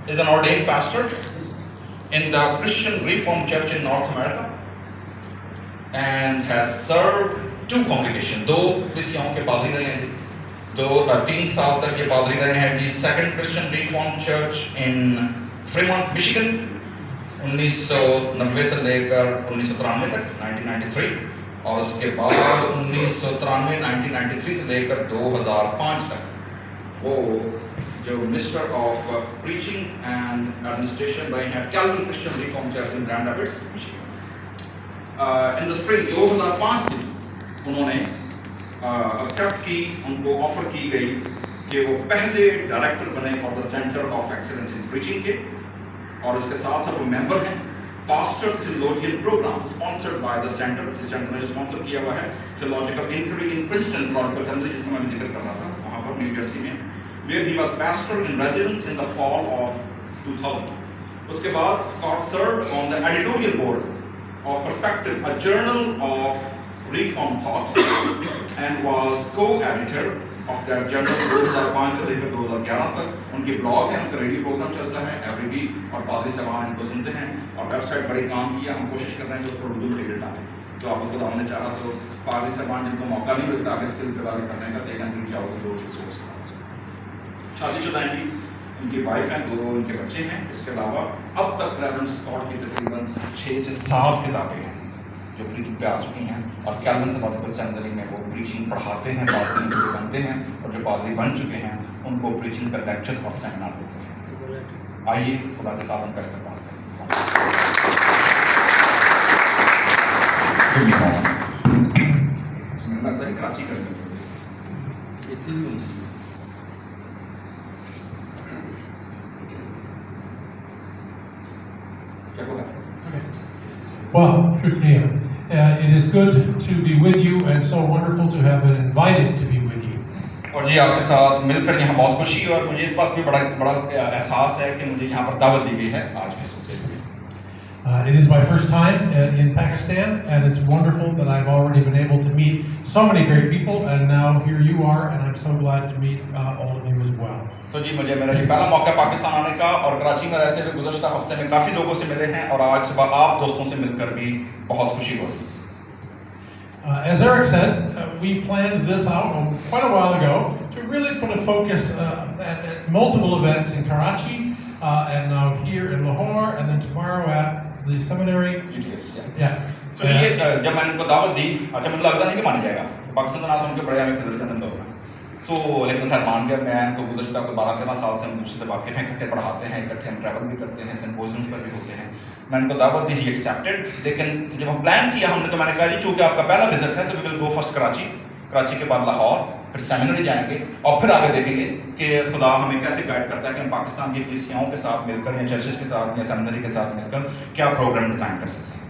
is an ordained pastor in the Christian Reformed Church in North America and has served two congregations. 2 कलीसियाओं के पादरी रहे हैं, 3 साल तक ये पादरी रहे हैं जी। Second Christian reformed church in Fremont Michigan 1990 से लेकर 1993 तक 1993, और उसके बाद 1993 से लेकर 2005 तक वो जो minister of preaching and administration रहे हैं Calvin Christian Reform Church in Grand Rapids Michigan. In the spring 2005 से उन्होंने एक्सेप्ट की, उनको ऑफर की गई कि वो पहले डायरेक्टर बने for the Center of Excellence in Preaching के, और उसके साथ साथ वो मेंबर हैं pastor theologian program sponsored by the center. जिस सेंटर ने स्पॉन्सर किया हुआ है theological inquiry in Princeton Theological Center, जिसका मैं जिक्र कर रहा था वहाँ पर न्यू जर्सी में, where he was pastor in residence in the fall of 2000। उसके बाद Scott served on the editorial board of Perspective, a journal of Reform Thought, and was co-editor of that journal 2005 से लेकर 2011 तक। उनके blog है, उनका radio programme चलता है एवरी वीक, और पादरी साहब इनको सुनते हैं, और वेबसाइट बड़े काम किया। हम कोशिश कर रहे हैं कि उसको उर्दू में टिकट डालें, तो आपको खुदा ने चाहा तो पादरी साहब जिनको मौका नहीं मिलता आगे स्किल पे आगे करने का, देखना नहीं चाहोगे तो रिसोर्स। शादीशुदा हैं जी, उनकी वाइफ हैं, 2 उनके बच्चे हैं। इसके अलावा अब तक रेवरेंड स्कॉट की तकरीबन 6 से 7 किताबें हैं जो प्रीचिंग पे आ चुकी हैं, और कैल्विन थियोलॉजिकल सेमिनरी में वो प्रीचिंग पढ़ाते हैं, पादरी जो बनते हैं और जो पादरी बन चुके हैं उनको प्रीचिंग का लेक्चर्स और सेमिनार देते हैं। आइए खुदा के काबिल का इस्तेमाल करें। कराची कर Well, shukriya. It is good to be with you and so wonderful to have been invited to be with you. और जी आपके साथ मिलकर यहाँ बहुत खुशी है, और मुझे इस बात पे बड़ा एहसास है कि मुझे यहाँ पर दावत दी गई है आज के सोते हुए। It is my first time in Pakistan, and it's wonderful that I've already been able to meet so many great people, and now here you are, and I'm so glad to meet all of you as well. तो जी मुझे मेरा ये पहला मौका पाकिस्तान आने का, और कराची में रहते हुए गुज़श्ता हफ्ते में काफ़ी लोगों से मिले हैं, और आज सुबह आप दोस्तों से मिलकर भी बहुत खुशी हुई। As Eric said, we planned this out quite a while ago to really put a focus at multiple events in Karachi, and now here in Lahore, and then tomorrow at the seminary. Yeah. So ये जब मैंने इनको दावत दी, अच्छा मुझे लगता नहीं कि मान जाएगा, पाकिस्तान का नाम सुन के बड़े हमें खिलौने का धंधा होगा, तो लेकिन खैर मान गया। मैं इनको गुज़श्ता को 12-13 साल से हम दूसरे से वाकिफ़ हैं, इकट्ठे पढ़ाते हैं, इकट्ठे हम ट्रैवल भी करते हैं, सिम्पोजियम्स पर भी होते हैं। मैं इनको दावत दी, ही एक्सेप्टेड। लेकिन जब हम प्लान किया हमने, तो मैंने कहा जी चूँकि आपका पहला विजिट है तो we will go first Karachi, Karachi के बाद लाहौर, फिर सेमिनरी जाएंगे, और फिर आगे देखेंगे कि खुदा हमें कैसे गाइड करता है कि हम पाकिस्तान की कलीसियाओं के साथ मिलकर या चर्चेस के साथ या सेमिनरी के साथ मिलकर क्या प्रोग्राम डिज़ाइन कर सकते हैं।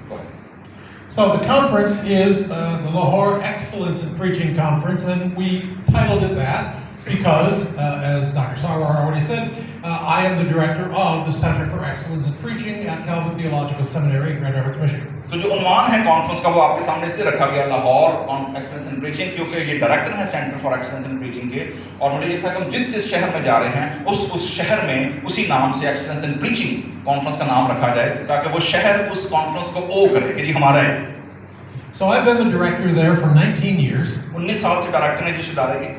So the conference is the Lahore Excellence in Preaching Conference, and we titled it that because, as Dr. Sundar already said, I am the director of the Center for Excellence in Preaching at Calvin Theological Seminary in Grand Rapids, Michigan. तो जो उन्वान है conference का वो आपके सामने इसलिए रखा गया Lahore on excellence in preaching, क्योंकि ये डायरेक्टर है centre for excellence in Preaching के, और मुझे ये था कि हम जिस शहर में जा रहे हैं उस शहर में उसी नाम से एक्सीलेंस इन प्रीचिंग कॉन्फ्रेंस का नाम रखा जाए, ताकि वो शहर उस कॉन्फ्रेंस को ओ करे कि ये हमारा है। So I've been the director there for 19 years. 19 साल से डायरेक्टर है जिस इदारे की।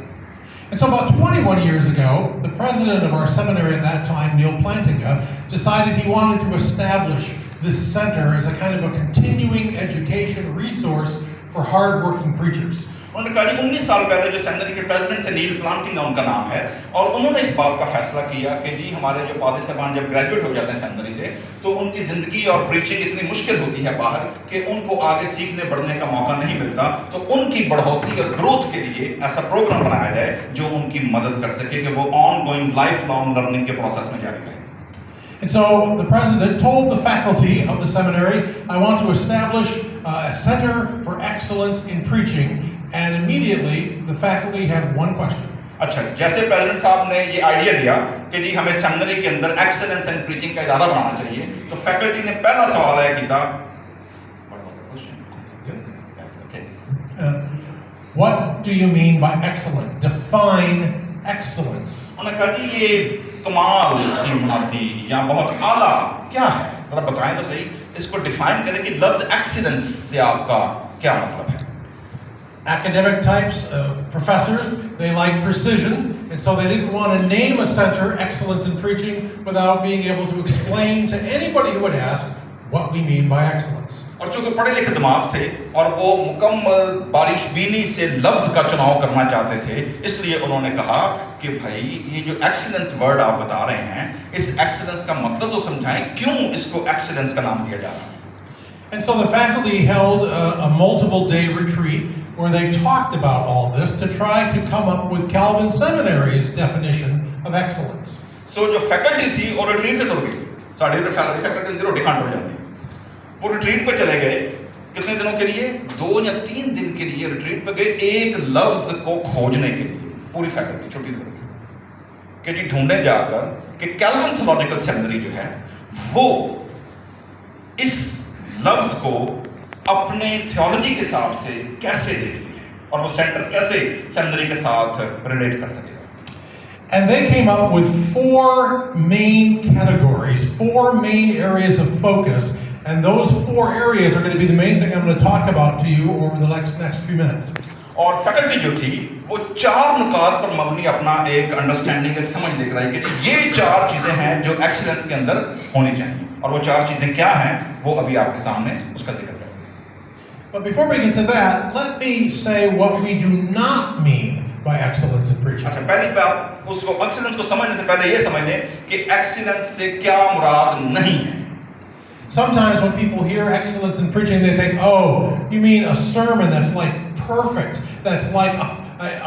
And so about 21 years ago, the president of our seminary at that time, Neil Plantinga, decided he wanted to establish this center as a kind of a continuing education resource for hard-working preachers. उन्होंने कहा जी 19 साल पहले जो seminary के president थे, नील planting उनका नाम है, और उन्होंने इस बात का फैसला किया कि जी हमारे जो पादरी साहबान जब ग्रेजुएट हो जाते हैं सेमिनरी से, तो उनकी ज़िंदगी और प्रीचिंग इतनी मुश्किल होती है बाहर कि उनको आगे सीखने बढ़ने का मौका नहीं मिलता, तो उनकी बढ़ोतरी और ग्रोथ के लिए ऐसा प्रोग्राम बनाया जाए जो उनकी मदद कर सके कि वो on going life long learning के प्रोसेस में जारी रहे। And so the president told the faculty of the seminary, I want to establish a center for excellence in preaching, and immediately the faculty had one question. अच्छा, जैसे president साहब ने ये idea दिया कि जी हमें सेमिनरी के अंदर एक्सीलेंस इन प्रीचिंग का इदारा बनाना चाहिए, तो फैकल्टी ने पहला सवाल है किया, what do you mean by excellent? Define excellence. उन्होंने कहा जी ये कमाल की मुनादी या बहुत आला क्या है, जरा बताएं तो सही, इसको डिफाइन करें कि लफ्ज एक्सीलेंस से आपका क्या मतलब है। Academic types, professors, they like precision, and so they didn't want to name a center, excellence in preaching, without being able to explain to anybody who would ask what we mean by excellence. और चूंकि पढ़े लिखे दिमाग थे और वो मुकम्मल बारीक बीनी से लफ्ज का चुनाव करना चाहते थे, इसलिए उन्होंने कहा कि भाई ये जो एक्सीलेंस वर्ड आप बता रहे हैं, इस एक्सीलेंस का मतलब तो समझाएं, क्यों इसको एक्सीलेंस का नाम दिया जा रहा है। And so the faculty held a multiple day retreat where they talked about all this to try to come up with Calvin Seminary's definition of excellence. So जो फैकल्टी थी और रिट्रीट से टुर गई, साड़ी फैकल्टी रोटी खान टुर जाती, वो रिट्रीट पे चले गए, कितने दिनों के लिए, 2 या 3 दिन के लिए रिट्रीट पे गए, एक लफ्ज को खोजने के लिए, पूरी फैकल्टी छोटी दी कि जी ढूंढे जाकर कि कैल्विन थियोलॉजिकल सेमिनरी जो है वो इस लफ्ज को अपने थियोलॉजी के हिसाब से कैसे देखती है और वो सेंटर कैसे सेमिनरी के साथ रिलेट कर सकेगा। And they came up with 4 main categories, 4 main areas of focus, and those 4 areas are going to be the main thing I'm going to talk about to you over the next few minutes. और faculty जो थी वो 4 नुकात पर मबनी अपना एक understanding, एक समझ लेकर आई कि ये 4 चीजें हैं जो एक्सीलेंस के अंदर होनी चाहिए, और वो 4 चीजें क्या हैं वो अभी आपके सामने उसका जिक्र करेंगे। But before we get to that, let me say what we do not mean by excellence in preaching. अच्छा, पहली बात उसको एक्सीलेंस को समझने से पहले ये समझ लें कि एक्सीलेंस से क्या मुराद नहीं है। Sometimes when people hear excellence in preaching, they think, oh, you mean a sermon that's like perfect, that's like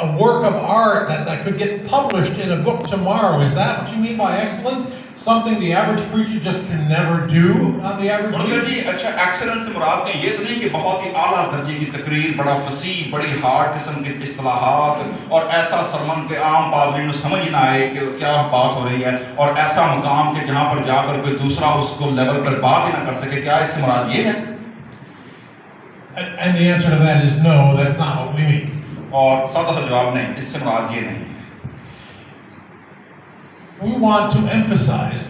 a work of art that could get published in a book tomorrow. Is that what you mean by excellence? Something the average preacher just can never do on the average week? अच्छा, excellence से मुराद का ये तो नहीं कि बहुत ही आला दर्जे की तकरीर, बड़ा फसीह, बड़ी हार्ड किस्म के इस्तिलाहात और ऐसा सरमन के आम पादरी को समझ ना आए कि क्या बात हो रही है, और ऐसा मुकाम के जहां पर जाकर कोई दूसरा उसको लेवल पर बात ही ना कर सके, क्या इससे मुराद ये है? And the answer to that is no, that's not what we mean. और सादा सा जवाब नहीं, इससे मुराद ये नहीं है। We want to emphasize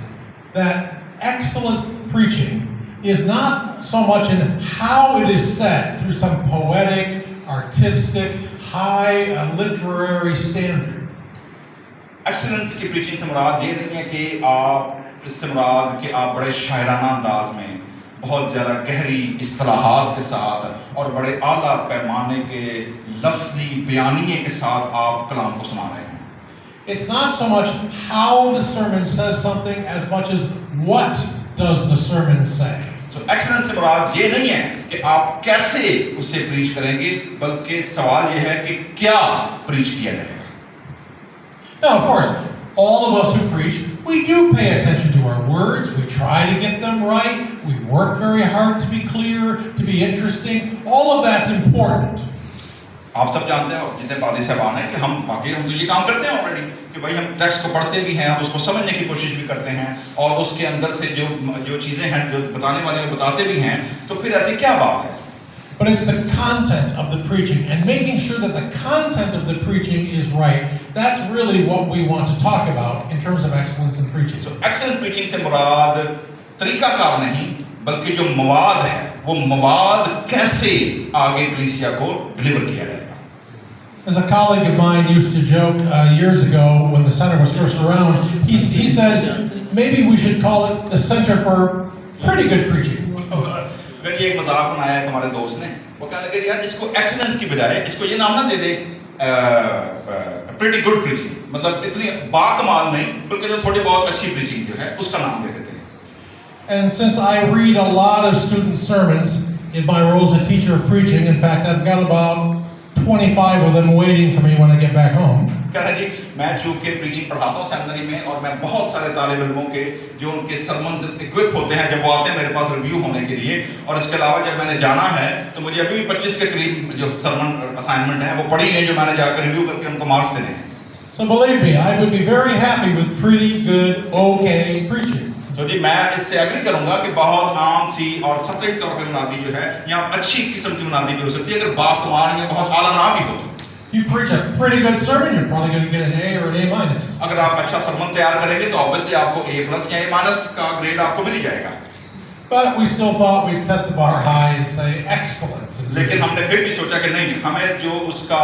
that excellent preaching is not so much in how it is said through some poetic, artistic, high literary standard. Excellence की प्रीचिंग से मुराद ये नहीं है कि आप इससे मुराद कि आप बड़े शायराना अंदाज में बहुत ज़्यादा गहरी इस्तिलाहात के साथ और बड़े आला पैमाने के लफ्ज़ी बयानिए के साथ आप कलाम को सुना रहे हैं। It's not so much how the sermon says something as much as what does the sermon say. So excellence से मुराद ये नहीं है कि आप कैसे उसे प्रीच करेंगे, बल्कि सवाल ये है कि क्या प्रीच किया जाएगा। Now, of course, all of us who preach, we do pay attention to our words. We try to get them right. We work very hard to be clear, to be interesting. All of that's important. आप सब जानते हैं, जितने पादी साहबान हैं, कि हम तो ये काम करते हैं ऑलरेडी कि भाई हम टेक्स्ट को पढ़ते भी हैं, हम उसको समझने की कोशिश भी करते हैं और उसके अंदर से जो चीज़ें हैं जो बताने वाले वो बताते भी हैं, तो फिर ऐसी क्या बात है इसमें? But it's the content of the preaching and making sure that the content of the preaching is right. That's really what we want to talk about in terms of excellence in preaching. So excellence preaching से मुराद तरीकाकार नहीं, बल्कि जो मवाद है वो मवाद कैसे आगे कलीसिया को डिलीवर किया जाएगा। As a colleague of mine used to joke years ago when the center was first around, he said maybe we should call it the Center for Pretty Good Preaching. फिर ये एक मजाक बनाया है हमारे दोस्त ने, वो कहने लगे यार इसको एक्सीलेंस की बजाय इसको ये नाम ना दे दे प्रीटी गुड प्रीचिंग, मतलब इतनी बाकमाल नहीं बल्कि जो थोड़ी बहुत अच्छी प्रीचिंग जो है उसका नाम दे देते हैं। And since I read a lot of student sermons in my role as a teacher of preaching, in fact I've got about 25 of them waiting for me when I get back home. कहना जी मैं चूंकि preaching पढ़ाता हूँ seminary में और मैं बहुत सारे तालिब इल्मों के जो उनके सरमन इक्विप होते हैं जब वो आते हैं मेरे पास रिव्यू होने के लिए, और इसके अलावा जब मैंने जाना है तो मुझे अभी भी 25 के करीब जो सरमन असाइनमेंट है वो पढ़ी है जो मैंने जाकर रिव्यू करके उनको मार्क्स देने हैं। So believe me, I would be very happy with pretty good, okay preaching. तो जी मैं इससे एग्री करूंगा कि बहुत आम सी और सतही तौर पर मुनादी जो है यहाँ अच्छी किस्म की मुनादी भी हो सकती है अगर बाकमाल या बहुत आला ना भी हो। You preach a pretty good sermon, you're probably going to get an A or an A minus. अगर आप अच्छा सरमन तैयार करेंगे तो ऑब्वियसली आपको A+ या A- का ग्रेड आपको मिल ही जाएगा. But we still thought we'd set the bar high and say excellence. लेकिन हमने फिर भी सोचा कि नहीं, हमें जो उसका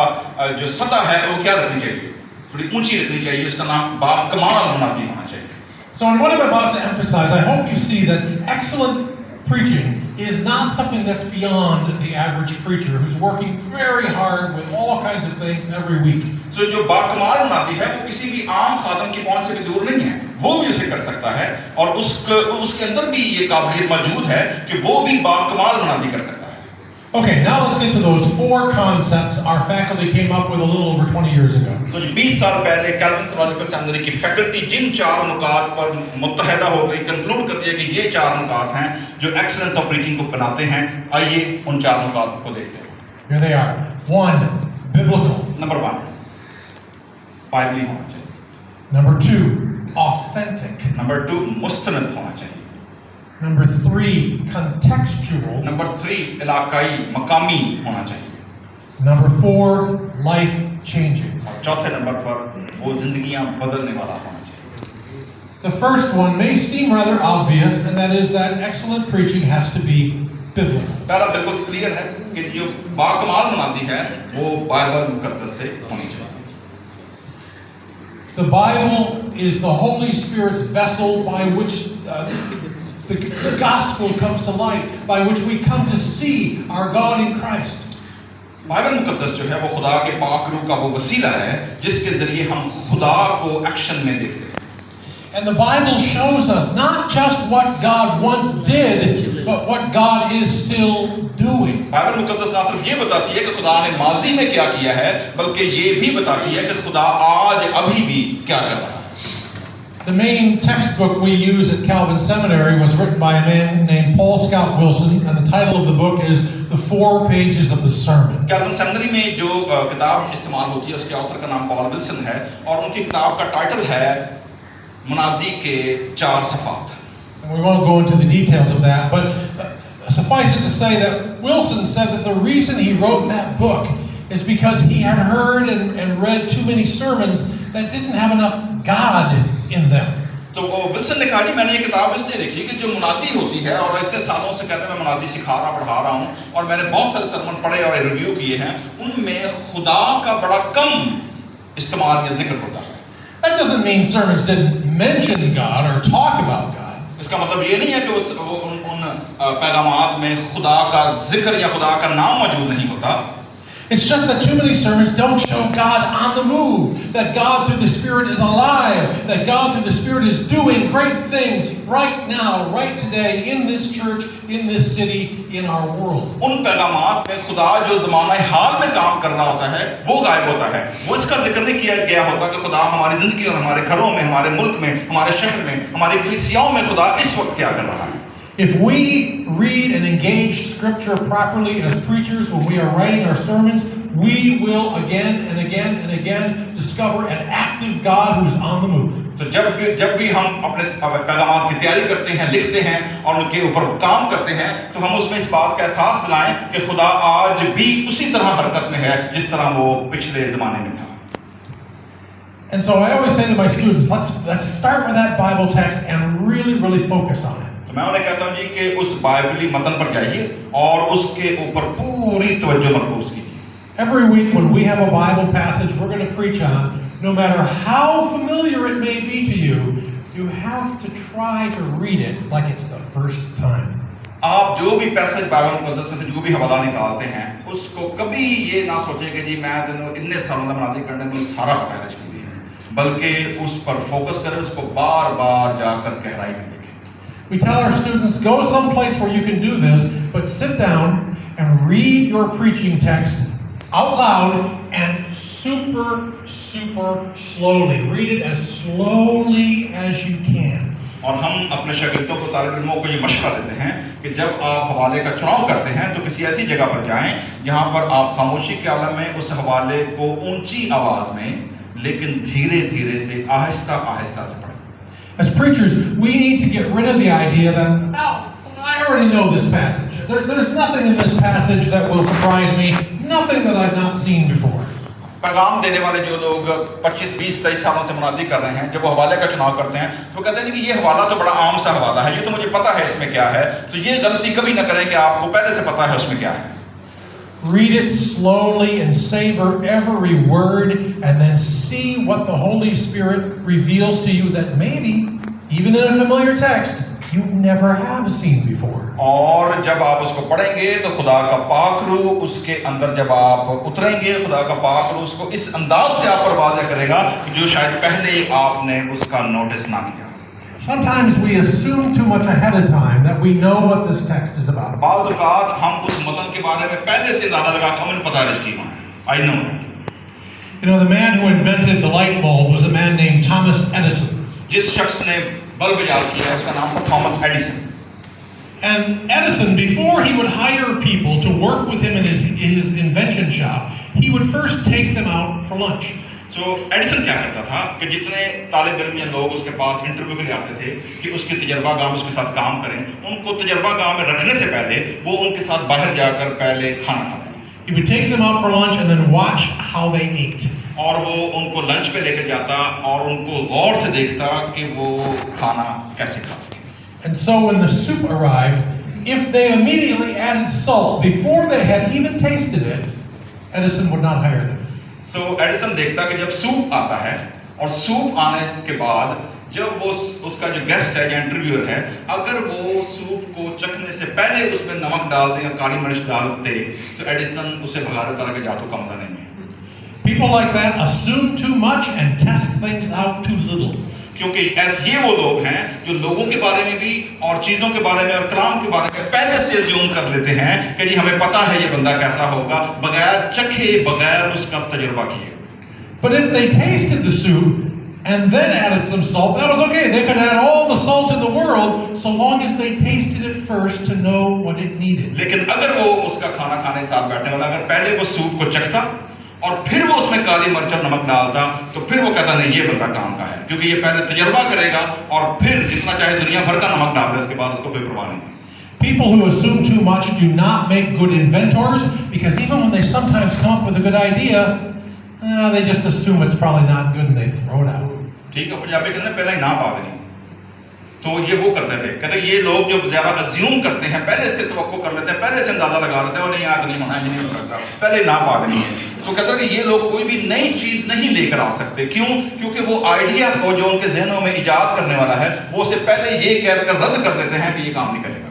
जो सतह है वो क्या रखनी चाहिए, थोड़ी ऊंची रखनी चाहिए. उसका नाम बाकमाल मुनादी होना चाहिए. So in what I'm about to emphasize, I hope you see that excellent preaching is not something that's beyond the average preacher who's working very hard with all kinds of things every week. So जो बाकमाल मुनादी है वो किसी भी आम खादम की पहुंच से भी दूर नहीं है, वो भी उसे कर सकता है और उसके अंदर भी ये काबिलियत मौजूद है कि वो भी बाकमाल मुनादी कर सकता है. Okay, now let's get to those 4 concepts our faculty came up with a little over 20 years ago. तो 20 साल पहले कैल्विन थियोलॉजिकल सेमिनरी की फैकल्टी जिन 4 नुकात पर मुत्तहदा हो गई, कंक्लूड कर दिया कि ये 4 नुकात हैं जो एक्सीलेंस ऑफ प्रीचिंग को बनाते हैं. आइए उन 4 नुकात को देखते हैं. Here they are. 1, biblical. Number 1, बाइबली होना चाहिए. Number 2, authentic. नंबर 2, मुस्तनद होना चाहिए. Number 3, contextual. नंबर 3, इलाकाई मकामी होना चाहिए. Number 4, life changing. और चौथे नंबर पर वो जिंदगियां बदलने वाला होना चाहिए. The first one may seem rather obvious, and that is that excellent preaching has to be biblical. पहला बिल्कुल क्लियर है कि जो बाकमाल मुनादी है वो बाइबल मुकद्दस से होनी चाहिए. The Bible is the Holy Spirit's vessel by which the gospel comes to light, by which we come to see our God in Christ. Bible मुकद्दस जो है वो खुदा के पाक रूह का वो वसीला है जिसके जरिए हम खुदा को एक्शन में देखते हैं. And the Bible shows us not just what God once did, but what God is still doing. Bible मुकद्दस ना सिर्फ ये बताती है कि खुदा ने माजी में क्या किया है, बल्कि ये भी बताती है कि खुदा आज अभी भी क्या कर रहा है. The main textbook we use at Calvin Seminary was written by a man named Paul Scout Wilson, and the title of the book is The 4 Pages of the Sermon. Calvin seminary में जो किताब इस्तेमाल होती है उसके author का नाम Paul Wilson है और उनकी किताब का टाइटल है मुनादी के 4 सफ़ात. And we won't go into the details of that, but suffice it to say that Wilson said that the reason he wrote that book is because he had heard and read too many sermons that didn't have enough God in them. तो वो Wilson ने कहा जी मैंने ये किताब इसलिए लिखी कि जो मुनादी होती है और इतने सालों से कहते हैं मैं मुनादी सिखा रहा पढ़ा रहा हूँ और मैंने बहुत सारे सरमन पढ़े और रिव्यू किए हैं, उनमें खुदा का बड़ा कम इस्तेमाल या जिक्र होता है. That doesn't mean sermons didn't mention God or talk about God. इसका मतलब ये नहीं है कि उन पैगामात में खुदा का जिक्र या खुदा का नाम मौजूद नहीं होता. It's just that too many sermons don't show God on the move, that God through the Spirit is alive, that God through the Spirit is doing great things right now, right today, in this church, in this city, in our world. उन पैगामात में खुदा जो ज़माना हाल में काम कर रहा होता है वो गायब होता है. वो इसका जिक्र नहीं किया गया होता कि खुदा हमारी जिंदगी और हमारे घरों में, हमारे मुल्क में, हमारे शहर में, हमारी कलीसियाओं में खुदा इस वक्त क्या कर रहा है. If we read and engage Scripture properly as preachers when we are writing our sermons, we will again and again and again discover an active God who is on the move. तो जब भी हम अपने पैगामात की तैयारी करते हैं, लिखते हैं और उनके ऊपर काम करते हैं, तो हम उसमें इस बात का एहसास दिलाएं कि खुदा आज भी उसी तरह हरकत में है जिस तरह वो पिछले ज़माने में था. And so I always say to my students, let's start with that Bible text and really focus on it. मैं उन्हें कहता हूँ जी कि उस बाइबली मतन पर जाइए और उसके ऊपर पूरी तवज्जो मरकूज कीजिए. Every week when we have a Bible passage we're going to preach on, no matter how familiar it may be to you, you have to try to read it like it's the first time. आप जो भी passage Bible मुकद्दस में से जो भी हवाला निकालते हैं उसको कभी ये ना सोचें कि जी मैं इतने सालों तक मुनादी करने में सारा पता है, बल्कि उस पर फोकस करें, उसको बार-बार जाकर गहराई में देखें. We tell our students, go someplace where you can do this, but sit down and read your preaching text out loud and super slowly. Read it as slowly as you can. और हम अपने शागिर्दों को, तालिब इल्मों को ये मशवरा देते हैं कि जब आप हवाले का चुनाव करते हैं तो किसी ऐसी जगह पर जाएं जहां पर आप खामोशी के आलम में उस हवाले को ऊंची आवाज में लेकिन धीरे से आहिस्ता से पढ़ें. As preachers, we need to get rid of the idea that, oh, I already know this passage. There's nothing in this passage that will surprise me, nothing that I've not seen before. पैगाम देने वाले जो लोग 25, 20, 23 सालों से मुनादी कर रहे हैं, जब वो हवाले का चुनाव करते हैं तो कहते हैं कि ये हवाला तो बड़ा आम सा हवाला है, ये तो मुझे पता है इसमें क्या है, तो ये गलती कभी ना करें कि आपको पहले से पता है उसमें क्या है. Read it slowly and savor every word, and then see what the Holy Spirit reveals to you that maybe, even in a familiar text, you never have seen before. और जब आप उसको पढ़ेंगे तो खुदा का पाक रूह उसके अंदर जब आप उतरेंगे, खुदा का पाक रूह उसको इस अंदाज से आप पर वाज़ेह करेगा जो शायद पहले आपने उसका नोटिस ना किया. Sometimes we assume too much ahead of time that we know what this text is about. बाज़ औक़ात हम उस मतन के बारे में पहले से ज़्यादा लगा हमें पता है इसकी कौन है. I know that. You know, the man who invented the light bulb was a man named Thomas Edison. जिस शख्स ने बल्ब इजाद किया उसका नाम था Thomas Edison. And Edison, before he would hire people to work with him in his invention shop, he would first take them out for lunch. So Edison क्या करता था कि जितने तालिब इल्म या लोग उसके पास इंटरव्यू के लिए आते थे कि उसके तजर्बा गाह में उसके साथ काम करें, उनको तजर्बा गाह में रखने से पहले वो उनके साथ बाहर जाकर पहले खाना खाते. He would take them out for lunch and then watch how they ate. और वो उनको लंच पे लेकर जाता और उनको गौर से देखता कि वो खाना कैसे खाते. And so when the soup arrived, if they immediately added salt before they had even tasted it, Edison would not hire them. So Edison देखता कि जब सूप आता है और सूप आने के बाद जब वो उसका जो गेस्ट है या इंटरव्यूअर है, अगर वो सूप को चखने से पहले उसमें नमक डाल दे या काली मिर्च डाल दे तो एडिसन उसे भगा देता कि जा तो कम नहीं है. People like that assume too much and test things out too little. क्योंकि ऐसे ये वो लोग हैं जो लोगों के बारे में भी और चीज़ों के बारे में और कलाम के बारे में पहले से अज्यूम कर लेते हैं कि जी हमें पता है ये बंदा कैसा होगा, बगैर चखे बगैर उसका तजुर्बा किए. But if they tasted the soup and then added some salt, that was okay. They could add all the salt in the world so long as they tasted it first to know what it needed. लेकिन अगर वो उसका खाना खाने के साथ बैठने वाला अगर पहले वो सूप को चखता और फिर वो उसमें काली मिर्च और नमक डालता तो फिर वो कहता नहीं ये बंदा काम का है, क्योंकि ये पहले तजर्बा करेगा और फिर जितना चाहे दुनिया भर का नमक डाल दे उसके बाद उसको कोई परवाह नहीं. People who assume too much do not make good inventors, because even when they sometimes come up with a good idea, they just assume it's probably not good and they throw it out. ठीक है, पंजाबी कहते हैं पहले ही ना पा देनी. तो ये वो करते थे, कहते ये लोग जो ज्यादा अज्यूम करते हैं, पहले से तवक्को कर लेते हैं, पहले से अंदाजा लगा लेते हैं और नहीं याद नहीं होना नहीं हो सकता, पहले ही ना पा देनी है. तो कहते हैं कि ये लोग कोई भी नई चीज नहीं लेकर आ सकते. क्यों? क्योंकि वो आइडिया को जो उनके जहनों में इजाद करने वाला है वो उसे पहले ये कहकर रद्द कर देते हैं कि ये काम नहीं करेगा.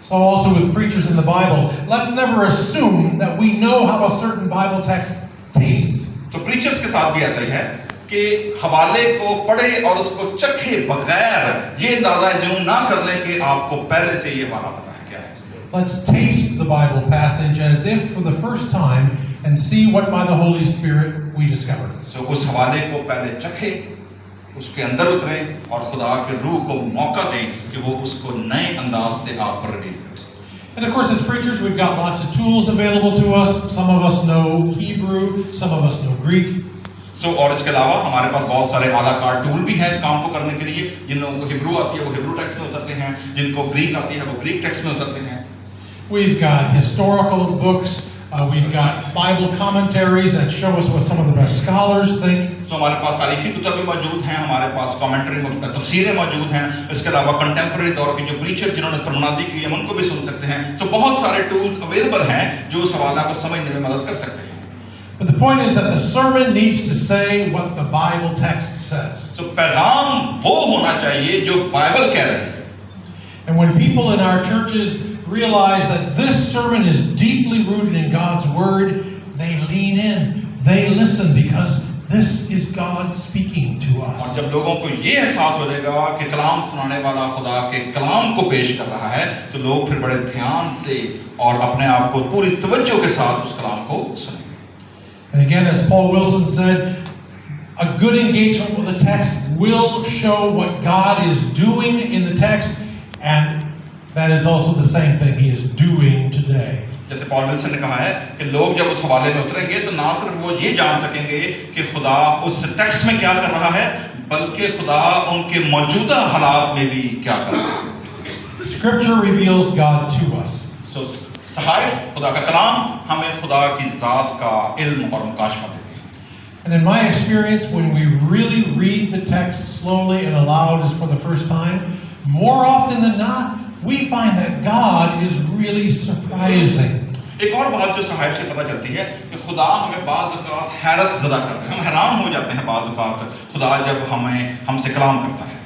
So also with preachers in the Bible, let's never assume that we know how a certain Bible text tastes. तो प्रीचर्स के साथ भी ऐसा ही है कि हवाले को पढ़े और उसको चखे बगैर ये अंदाजा अज्यूम ना कर लें कि आपको पहले से ये हवाला पता है क्या है. Let's taste the Bible passage as if for the first time and see what by the Holy Spirit we discover. So उस हवाले को पहले चखे, उसके अंदर उतरें और खुदा के रूह को मौका दें कि वो उसको नए अंदाज से आप पर रिवील करें. And of course, as preachers, we've got lots of tools available to us. Some of us know Hebrew, some of us know Greek. और इसके अलावा हमारे पास बहुत सारे आला कार टूल भी हैं इस काम को करने के लिए. जिन लोगों को हिब्रू आती है वो हिब्रू टेक्स्ट में उतरते हैं, जिनको ग्रीक आती है वो ग्रीक टेक्स्ट में उतरते हैं. We've got historical books. We've got Bible commentaries that show us what some of the best scholars think. So हमारे पास तारीखी किताबें भी मौजूद हैं, हमारे पास कमेंट्री तफसीरें मौजूद हैं. इसके अलावा कंटेम्प्रेरी दौर के जो प्रीचर जिन्होंने प्रमादी की हम उनको भी सुन सकते हैं. तो बहुत सारे टूल्स अवेलेबल हैं जो उस हवाला को समझने में मदद कर सकते हैं. But the point is that the sermon needs to say what the Bible text says. So पैगाम वो होना चाहिए जो बाइबल कह रही है. And when people in our churches realize that this sermon is deeply rooted in God's word, they lean in, they listen, because this is God speaking to us. और जब लोगों को ये एहसास हो जाएगा कि कलाम सुनाने वाला खुदा के कलाम को पेश कर रहा है तो लोग फिर बड़े ध्यान से और अपने आप को पूरी तवज्जो के साथ उस कलाम को सुनेंगे. And again, as Paul Wilson said, a good engagement with the text will show what God is doing in the text, and that is also the same thing He is doing today. जैसे Paul Wilson ने कहा है कि लोग जब उस हवाले में उतरेंगे तो ना सिर्फ वो ये जान सकेंगे कि खुदा उस टेक्स्ट में क्या कर रहा है, बल्कि खुदा उनके मौजूदा हालात में भी क्या कर रहा है. Scripture reveals God to us. सहाइफ खुदा का कलाम हमें खुदा की जात का इल्म और मुकाशफा देते हैं. And in my experience, when we really read the text slowly and aloud as for the first time, more often than not, we find that God is really surprising. एक और बात जो साहिब से पता चलती है कि खुदा हमें बाज़ औक़ात हैरत ज़दा करते हैं, हम हैरान हो जाते हैं बाज़ औक़ात खुदा जब हमसे कलाम करता है.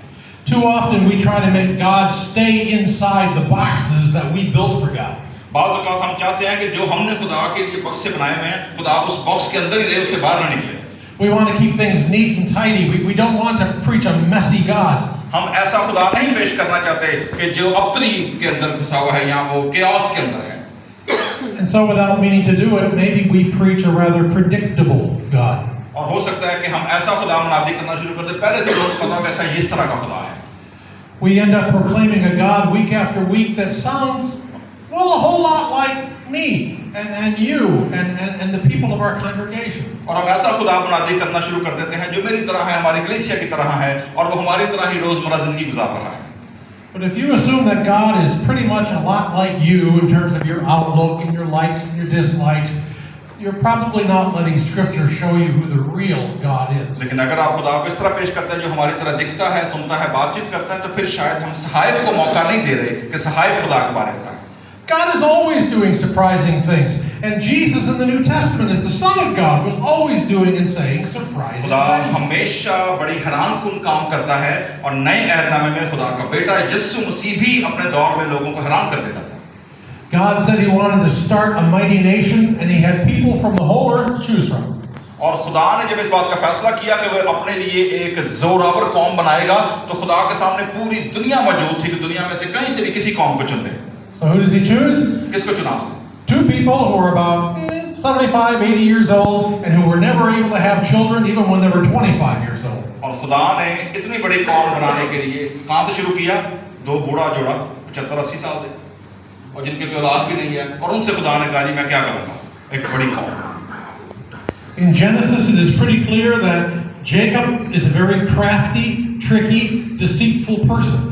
Too often we try to make God stay inside the boxes that we built for God. बाज़ औक़ात हम चाहते हैं कि जो हमने खुदा के लिए बक्से बनाए हुए हैं, खुदा उस बॉक्स के अंदर ही रहे, उससे बाहर ना निकले. We want to keep things neat and tidy. We don't want to preach a messy God. हम ऐसा खुदा नहीं पेश करना चाहते कि जो अबतरी के अंदर घुसा हुआ है या वो chaos के अंदर है. And so without meaning to do it, maybe we preach a rather predictable God. और हो सकता है कि हम ऐसा खुदा मुनादी करना शुरू कर दें, पहले से लोग पता हो कि अच्छा इस तरह का खुदा है. We end up proclaiming a God week after week that sounds, well, a whole lot like me and you and the people of our congregation. और हम ऐसा खुदा मुनादी करना शुरू कर देते हैं जो मेरी तरह है, हमारी कलीसिया की तरह है और वो हमारी तरह ही रोजमर्रा जिंदगी गुजार रहा है. But if you assume that God is pretty much a lot like you in terms of your outlook and your likes and your dislikes, you're probably not letting Scripture show you who the real God is. लेकिन अगर आप खुदा को इस तरह पेश करते हैं जो हमारी तरह दिखता है, सुनता है, बातचीत करता है, तो फिर शायद हम सहायफ को मौका नहीं दे रहे कि सहायफ खुदा के बारे में बताएं. God is always doing surprising things, and Jesus in the New Testament is the Son of God, was always doing and saying surprising खुदा things. हमेशा बड़ी हैरानकुन काम करता है और नए अहदनामे में खुदा का बेटा यीशु मसीह भी अपने दौर में लोगों को हैरान कर देता था. God said He wanted to start a mighty nation, and He had people from the whole earth to choose from. और खुदा ने जब इस बात का फैसला किया कि वह अपने लिए एक जोरावर कौम बनाएगा, तो खुदा के सामने पूरी दुनिया मौजूद थी कि दुनिया में से कहीं से भी किसी कौम को चुन ले. So who does He choose? किसको चुना उसने? 2 people who are about 75, 80 years old, and who were never able to have children even when they were 25 years old. और खुदा ने इतनी बड़ी कौम बनाने के लिए कहाँ से शुरू किया? 2 बूढ़ा जोड़ा 75-80 साल के और जिनके कोई औलाद भी नहीं है, और उनसे खुदा ने कहा जी मैं क्या करूँगा? एक बड़ी कौम. In Genesis, it is pretty clear that Jacob is a very crafty, tricky, deceitful person.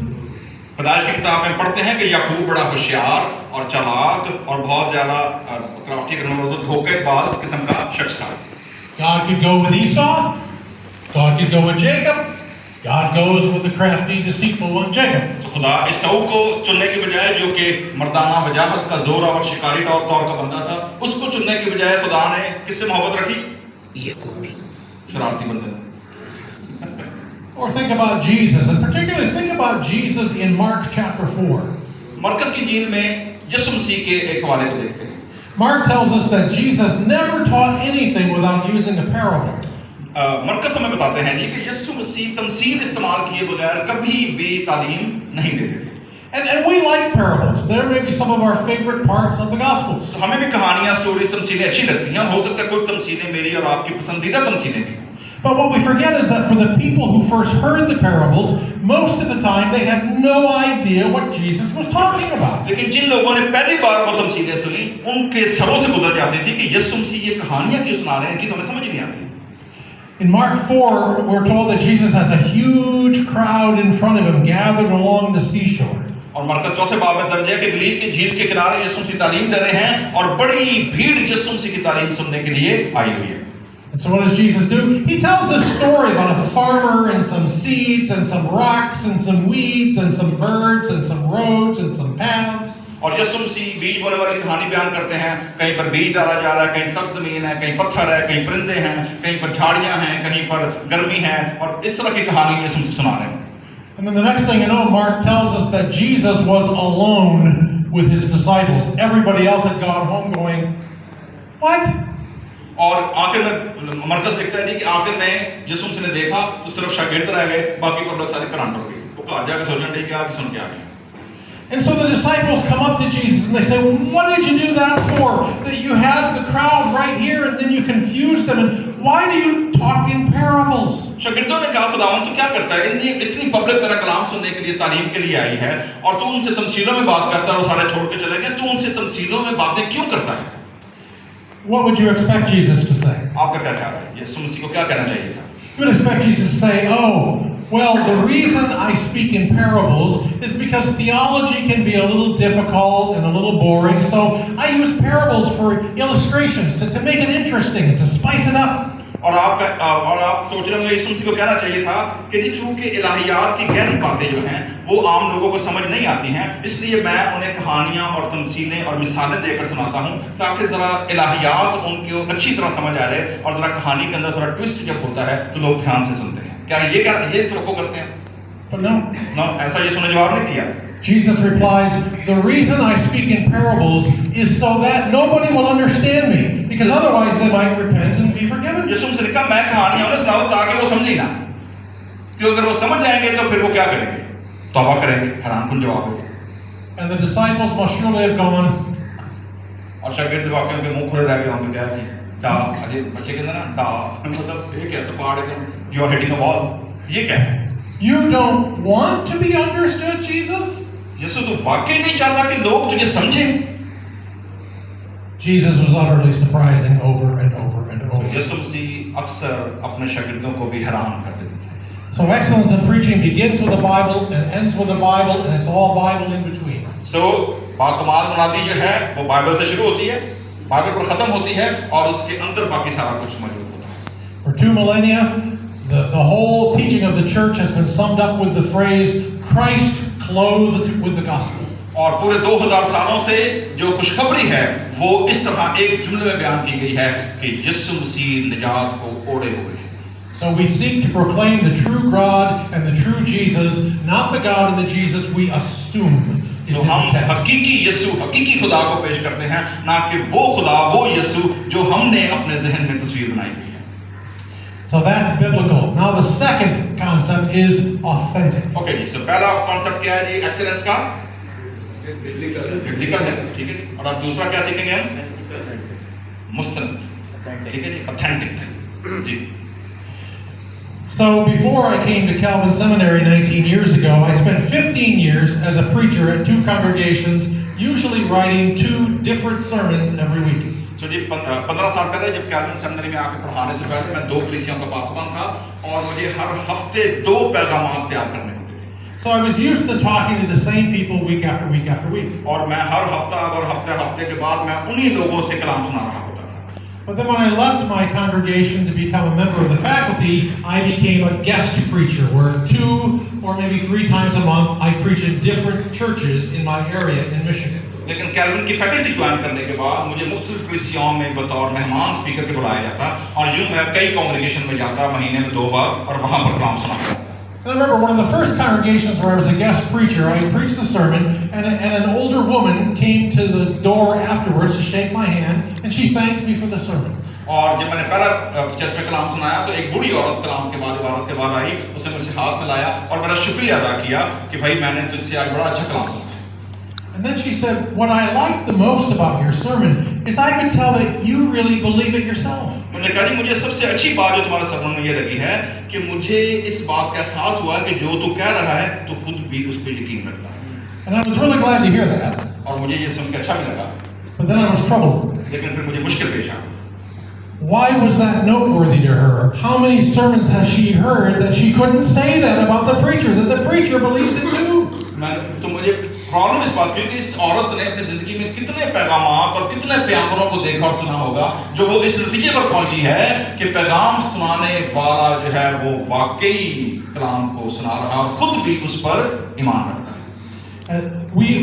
पैदाइश की किताब में पढ़ते हैं कि याकूब बड़ा होशियार और चालाक और बहुत ज़्यादा क्राफ्टी धोखेबाज किस्म का शख्स था. God could go with Esau. God could go with Jacob. God goes with the crafty, deceitful one, Jacob. तो खुदा ईसाऊ को चुनने की बजाय जो कि मर्दाना वजाहत का जोर और शिकारी तौर का बंदा था, उसको चुनने की बजाय खुदा ने किससे मोहब्बत रखी? याकूब, शरारती बंदे. Or think about Jesus, and particularly think about Jesus in Mark chapter 4. मरकस की इंजील में यीशु मसीह के एक हवाले को देखते हैं. Mark tells us that Jesus never taught anything without using a parable. मरकस हमें बताते हैं कि यीशु मसीह तमसील इस्तेमाल किए बगैर कभी भी तालीम नहीं देते थे. And we like parables. They're maybe some of our favorite parts of the Gospels. तो हमें भी कहानियां, स्टोरीज, तमसीलें अच्छी लगती हैं. हो सकता है कोई तमसीलें मेरी और आपकी पसंदीदा तमसीलें भी. But what we forget is that for the people who first heard the parables, most of the time they had no idea what Jesus was talking about. लेकिन जिन लोगों ने पहली बार वो तमसीलें सुनी, उनके सरों से गुजर जाती थी कि यीशु मसीह ये कहानियां क्यों सुना रहे हैं, इनकी तो हमें समझ नहीं आती. In Mark 4, we're told that Jesus has a huge crowd in front of him gathered along the seashore. और मरकस चौथे बाब में दर्ज है कि गलील के झील के किनारे यीशु मसीह तालीम दे रहे हैं और बड़ी भीड़ यीशु मसीह की तालीम सुनने के लिए आई हुई है. And so what does Jesus do? He tells this story about a farmer and some seeds and some rocks and some weeds and some birds and some roads and some paths. और यीशु मसीह बीज बोने वाली कहानी बयान करते हैं. कहीं पर बीज डाला जा रहा है, कहीं सख्त जमीन है, कहीं पत्थर है, कहीं परिंदे हैं, कहीं पर झाड़ियां हैं, कहीं पर गर्मी है, और इस तरह की कहानी यीशु मसीह सुना रहे हैं. And then the next thing you know, Mark tells us that Jesus was alone with his disciples. Everybody else had gone home going, what? और आखिर में मरकस लिखता है कि आखिर में यीशु मसीह ने देखा तो सिर्फ शागिर्द रह गए, बाकी पब्लिक सारी करान पड़ गई. वो घर जाकर सोचने लगे क्या सुन के आ गए. And so the disciples come up to Jesus and they say, what did you do that for? That you had the crowd right here and then you confused them, and why do you talk in parables? शागिर्दों ने कहा खुदावंद तू क्या करता है? इतनी public तेरा कलाम सुनने के लिए, तालीम के लिए आई है, और तू उनसे तमसीलों में बात करता है और सारे छोड़ के चले गए. तू उनसे तमसीलों में बातें क्यों करता है? What would you expect Jesus to say? आपका क्या ख्याल है? यीशु मसीह को क्या कहना चाहिए था? You would expect Jesus to say, oh, well, the reason I speak in parables is because theology can be a little difficult and a little boring, so I use parables for illustrations to make it interesting and to spice it up. और आप सोच रहे होंगे यीशु मसीह को कहना चाहिए था कि जी चूंकि इलाहियात की गहरी बातें जो हैं वो आम लोगों को समझ नहीं आती हैं, इसलिए मैं उन्हें कहानियां और तमसीलें और मिसालें देकर सुनाता हूं ताकि जरा इलाहियात उनको अच्छी तरह समझ आ रहे और जरा कहानी के अंदर थोड़ा ट्विस्ट जब होता है तो लोग ध्यान से सुनते हैं। क्या ये तो करते हैं? But no. No, ऐसा यीशु ने जवाब नहीं दिया। Jesus replies, the reason I speak in parables is so that nobody will understand me, because otherwise they might repent and be forgiven. यीशु ने कहा मैं कहानियां उन्हें सुनाऊं ताकि वो समझे ना, क्योंकि अगर वो समझ जाएंगे तो फिर वो क्या करेंगे? तौबा करेंगे। हैरानकुन जवाब है। And the disciples must surely have gone, और शागिर्द वाकई उनके मुंह खुले रह गए होंगे, क्या कि डा, अरे बच्चे कहते हैं ना डा, मतलब ये कैसे पहाड़ है, you are hitting a wall, ये क्या है? you don't want to be understood, Jesus? यीशु तो वाकई नहीं चाहता कि लोग तुझे समझें। Jesus was utterly surprising over and over and over. यीशु मसीह अक्सर अपने शागिर्दों को भी हैरान कर देते थे। So excellence in preaching begins with the Bible and ends with the Bible, and it's all Bible in between. So बाकमाल मुनादी जो है वो बाइबल से शुरू होती है, बाइबल पर खत्म होती है और उसके अंदर बाकी सारा कुछ मौजूद होता है। For 2 millennia, the whole teaching of the church has been summed up with the phrase Christ clothed with the gospel. और पूरे 2000 सालों से जो खुशखबरी है वो इस तरह एक जुमले में बयान की गई है कि यीशु मसीह निजात को ओढ़े हुए हैं। So we seek to proclaim the true God and the true Jesus, not the God and the Jesus we assume. तो हम हकीकी यीशु, हकीकी खुदा को पेश करते हैं, ना कि वो खुदा, वो यीशु जो हमने अपने जहन में तस्वीर बनाई है। So that's biblical. Now the second concept is authentic. Okay, so पहला कॉन्सेप्ट क्या है जी एक्सीलेंस का? बिब्लिकल है, ठीक है। और अब दूसरा क्या सीखेंगे हम? मुस्तनद, ठीक है जी, ऑथेंटिक जी। So before I came to Calvin Seminary 19 years ago, I spent 15 years as a preacher at 2 congregations, usually writing 2 different sermons every week. तो जी 15 साल पहले जब कैल्विन सेमिनरी में आकर पढ़ाने से पहले मैं 2 कलीसियाओं का पासवान था और मुझे हर हफ्ते 2 पैगाम तैयार करने होते थे। So I was used to talking to the same people week after week after week. और मैं हर हफ्ता और हफ्ते के बाद मैं उन्हीं लोगों से कलाम सुना रहा होता था। But then when I left my congregation to become a member of the faculty, I became a guest preacher, where 2 or maybe 3 times a month I preach in different churches in my area in Michigan. लेकिन kelvin की faculty join करने के बाद मुझे मुख्तलिफ कलीसियाओं में बतौर मेहमान स्पीकर के बुलाया जाता और यूं मैं कई कांग्रेगेशन में जाता, महीने में 2 बार, और वहां पर कलाम सुनाता। I remember one of the first congregations where I was a guest preacher, I preached the sermon, and an older woman came to the door afterwards to shake my hand, and she thanked me for the sermon. और जब मैंने पहला church में कलाम सुनाया तो एक बूढ़ी औरत कलाम के बाद इबादत के बाद आई, उसने मुझसे हाथ मिलाया और मेरा शुक्रिया अदा किया कि भाई मैंने तुझसे आज बड़ा अच्छा कलाम सुना। And then she said, what I liked the most about your sermon is I could tell that you really believe it yourself. उन्होंने कहा मुझे सबसे अच्छी बात जो तुम्हारे सरमन में ये लगी है कि मुझे इस बात का एहसास हुआ कि जो तू कह रहा है तू खुद भी उस पर यकीन रखता है। And I was really glad to hear that. और मुझे ये सुन के अच्छा भी लगा। But then I was troubled. लेकिन फिर मुझे मुश्किल पेश आ। Why was that noteworthy to her? How many sermons has she heard that she couldn't say that about the preacher, that the preacher believes it too? तो मुझे problem इस बात की कि इस औरत ने अपनी जिंदगी में कितने पैगामात और कितने पैगंबरों को देखा और सुना होगा जो वो इस नतीजे पर पहुंची है कि पैगाम सुनाने वाला जो है वो वाकई कलाम को सुना रहा और खुद भी उस पर ईमान रखता है।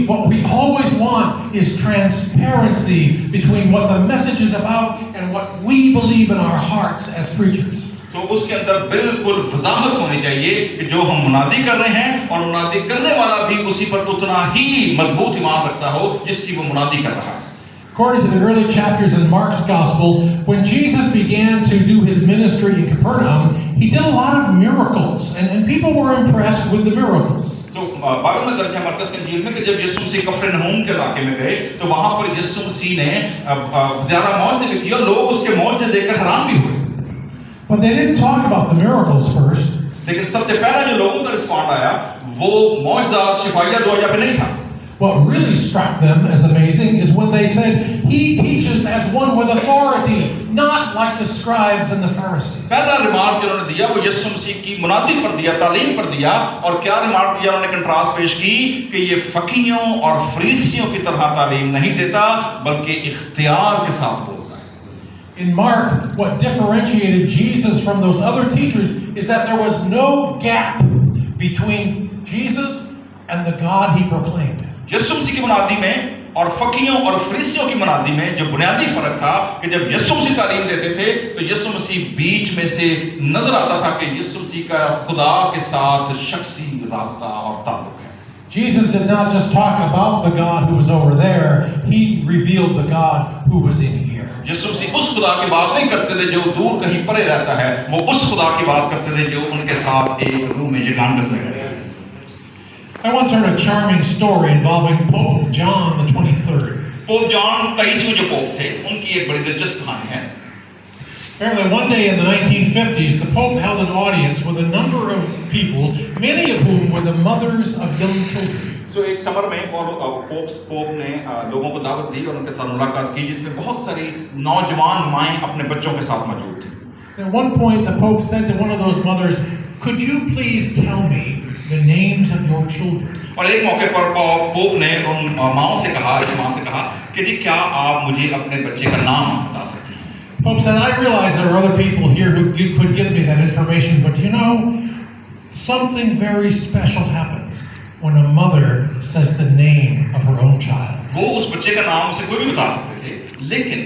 What we always want is transparency between what the message is about and what we believe in our hearts as preachers. तो उसके अंदर बिल्कुल वजाहत होनी चाहिए कि जो हम मुनादी कर रहे हैं और मुनादी करने वाला भी उसी पर उतना ही मजबूत ईमान रखता हो जिसकी वो मुनादी कर रहा है। According to the early chapters in Mark's Gospel, when Jesus began to do his ministry in Capernaum, he did a lot of miracles, and people were impressed with the miracles. तो बाइबल में दर्ज है मरकस की इंजील में कि जब यीशु मसीह कफरनहूम के इलाके में गए तो वहां पर यीशु मसीह ने ज्यादा मौजज़े भी किए और लोग उसके मौजज़े देखकर हैरान भी हुए। But they didn't talk about the miracles first. लेकिन सबसे पहला जो लोगों का रिस्पॉन्ड आया वो मौजज़ात शिफाइया दुआया पे नहीं था। What really struck them as amazing is when they said, he teaches as one with authority, not like the scribes and the Pharisees. पहला रिमार्क जो उन्होंने दिया वो यीशु मसीह की मुनादी पर दिया, तालीम पर दिया, और क्या रिमार्क दिया उन्होंने कंट्रास्ट पेश की कि ये फकीयों और फरीसियों की तरह तालीम नहीं देता बल्कि इख्तियार के साथ बोलता है। In Mark, what differentiated Jesus from those other teachers is that there was no gap between Jesus and the God he proclaimed. यीशु मसीह की बुनियादी में और फकीयों और फरीसियों की बुनियादी में जो बुनियादी फर्क था कि जब यीशु मसीह तालीम देते थे तो यीशु मसीह बीच में से नजर आता था कि यीशु मसीह का खुदा के साथ शख्सी राबता और ताल्लुक है. Jesus did not just talk about the God who was over there, he revealed the God who was in here. यीशु मसीह उस खुदा की बात नहीं करते थे जो दूर कहीं परे रहता है, वो उस खुदा की बात करते थे जो उनके साथ एक रूम में जगान करते रहते हैं. I once heard a charming story involving Pope John the 23rd. Pope John 23वें जो पोप थे उनकी एक बड़ी दिलचस्प कहानी है. Apparently, one day in the 1950s, the Pope held an audience with a number of people, many of whom were the mothers of young children. So एक समर में और पोप ने लोगों को दावत दी और उनके साथ मुलाकात की जिसमें बहुत सारी नौजवान माएं अपने बच्चों के साथ मौजूद थी. At one point, the Pope said to one of those mothers, "Could you please tell me the names of your children?" और एक मौके पर पोप ने उन माओं से कहा, इस मां से कहा कि जी क्या आप मुझे अपने बच्चे का नाम बता सकती हैं? Pope said, "I realize there are other people here who could give me that information, but you know, something very special happens when a mother says the name of her own child." वो उस बच्चे का नाम उसे कोई भी बता सकते थे, लेकिन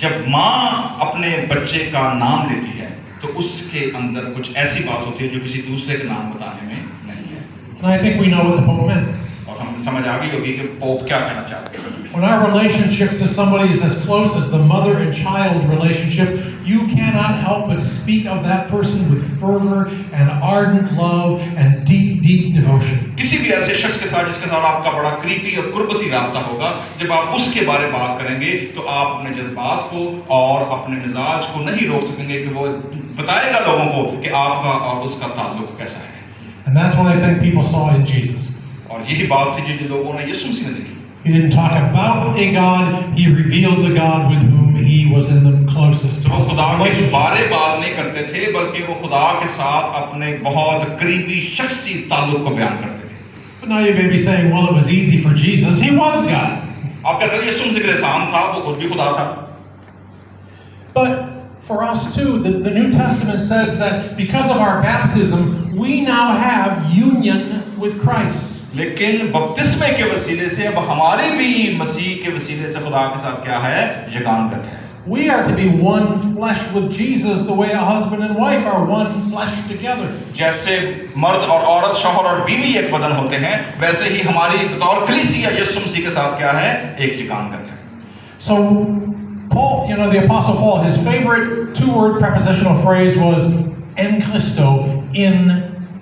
जब माँ अपने बच्चे का नाम लेती है तो उसके अंदर कुछ ऐसी बात होती है जो किसी दूसरे के नाम बताने में नहीं है. And I think we know what the Pope meant. और हम समझ आ गई होगी कि पोप क्या कहना चाहते हैं. When our relationship to somebody is as close as the mother and child relationship, you cannot help but speak of that person with fervor and ardent love and deep, deep devotion. किसी भी ऐसे शख्स के साथ जिसके साथ आपका बड़ा क्रीपी और कुर्बती राब्ता होगा, जब आप उसके बारे में बात करेंगे तो आप अपने जज्बात को और अपने मिजाज को नहीं रोक सकेंगे कि वो बताएगा लोगों को कि आपका और उसका ताल्लुक कैसा है. And that's what I think people saw in Jesus. और यही बात थी जो लोगों ने यीशु मसीह ने देखी. He didn't talk about a God, he revealed the God with whom he was in the closest तो वो खुदा के बारे बात नहीं करते थे, बल्कि वो खुदा के साथ अपने बहुत करीबी शख्सी ताल्लुक को बयान करते थे. But now you may be saying, well, it was easy for Jesus, he was God. आप कहते हैं यीशु मसीह के लिए आसान था, वो खुद भी खुदा था. But for us too, the New Testament says that because of our baptism, we now have union with Christ. लेकिन बपतिस्मे के वसीले से अब हमारे भी मसीह के वसीले से खुदा के साथ क्या है, जगानगत है. We are to be one flesh with Jesus the way a husband and wife are one flesh together. जैसे मर्द और औरत, शौहर और बीवी एक बदन होते हैं, वैसे ही हमारी बतौर कलीसिया यीशु मसीह के साथ क्या है, एक जगानगत है. So Paul, the Apostle Paul, his favorite two-word prepositional phrase was "en Christo," in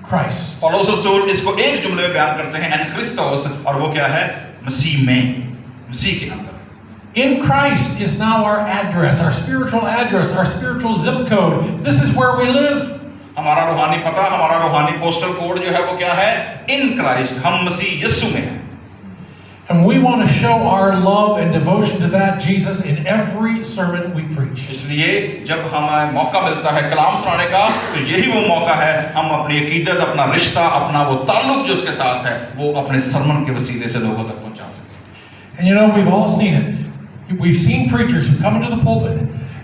Christ. पौलुस रसूल इसको एक जुमले में बयान करते हैं, एन क्रिस्तोस, और वो क्या है, मसीह में, मसीह के अंदर. In Christ is now our address, our spiritual address, our spiritual zip code. This is where we live. हमारा रूहानी पता, हमारा रूहानी पोस्टल कोड जो है वो क्या है, इन क्राइस्ट, हम मसीह यीशु में हैं. And we want to show our love and devotion to that Jesus in every sermon we preach. इसलिए जब हमें मौका मिलता है कलाम सुनाने का, तो यही वो मौका है हम अपनी अकीदत, अपना रिश्ता, अपना वो ताल्लुक जो उसके साथ है, वो अपने सरमन के वसीले से लोगों तक पहुंचा सकें. And we've all seen it. We've seen preachers who come into the pulpit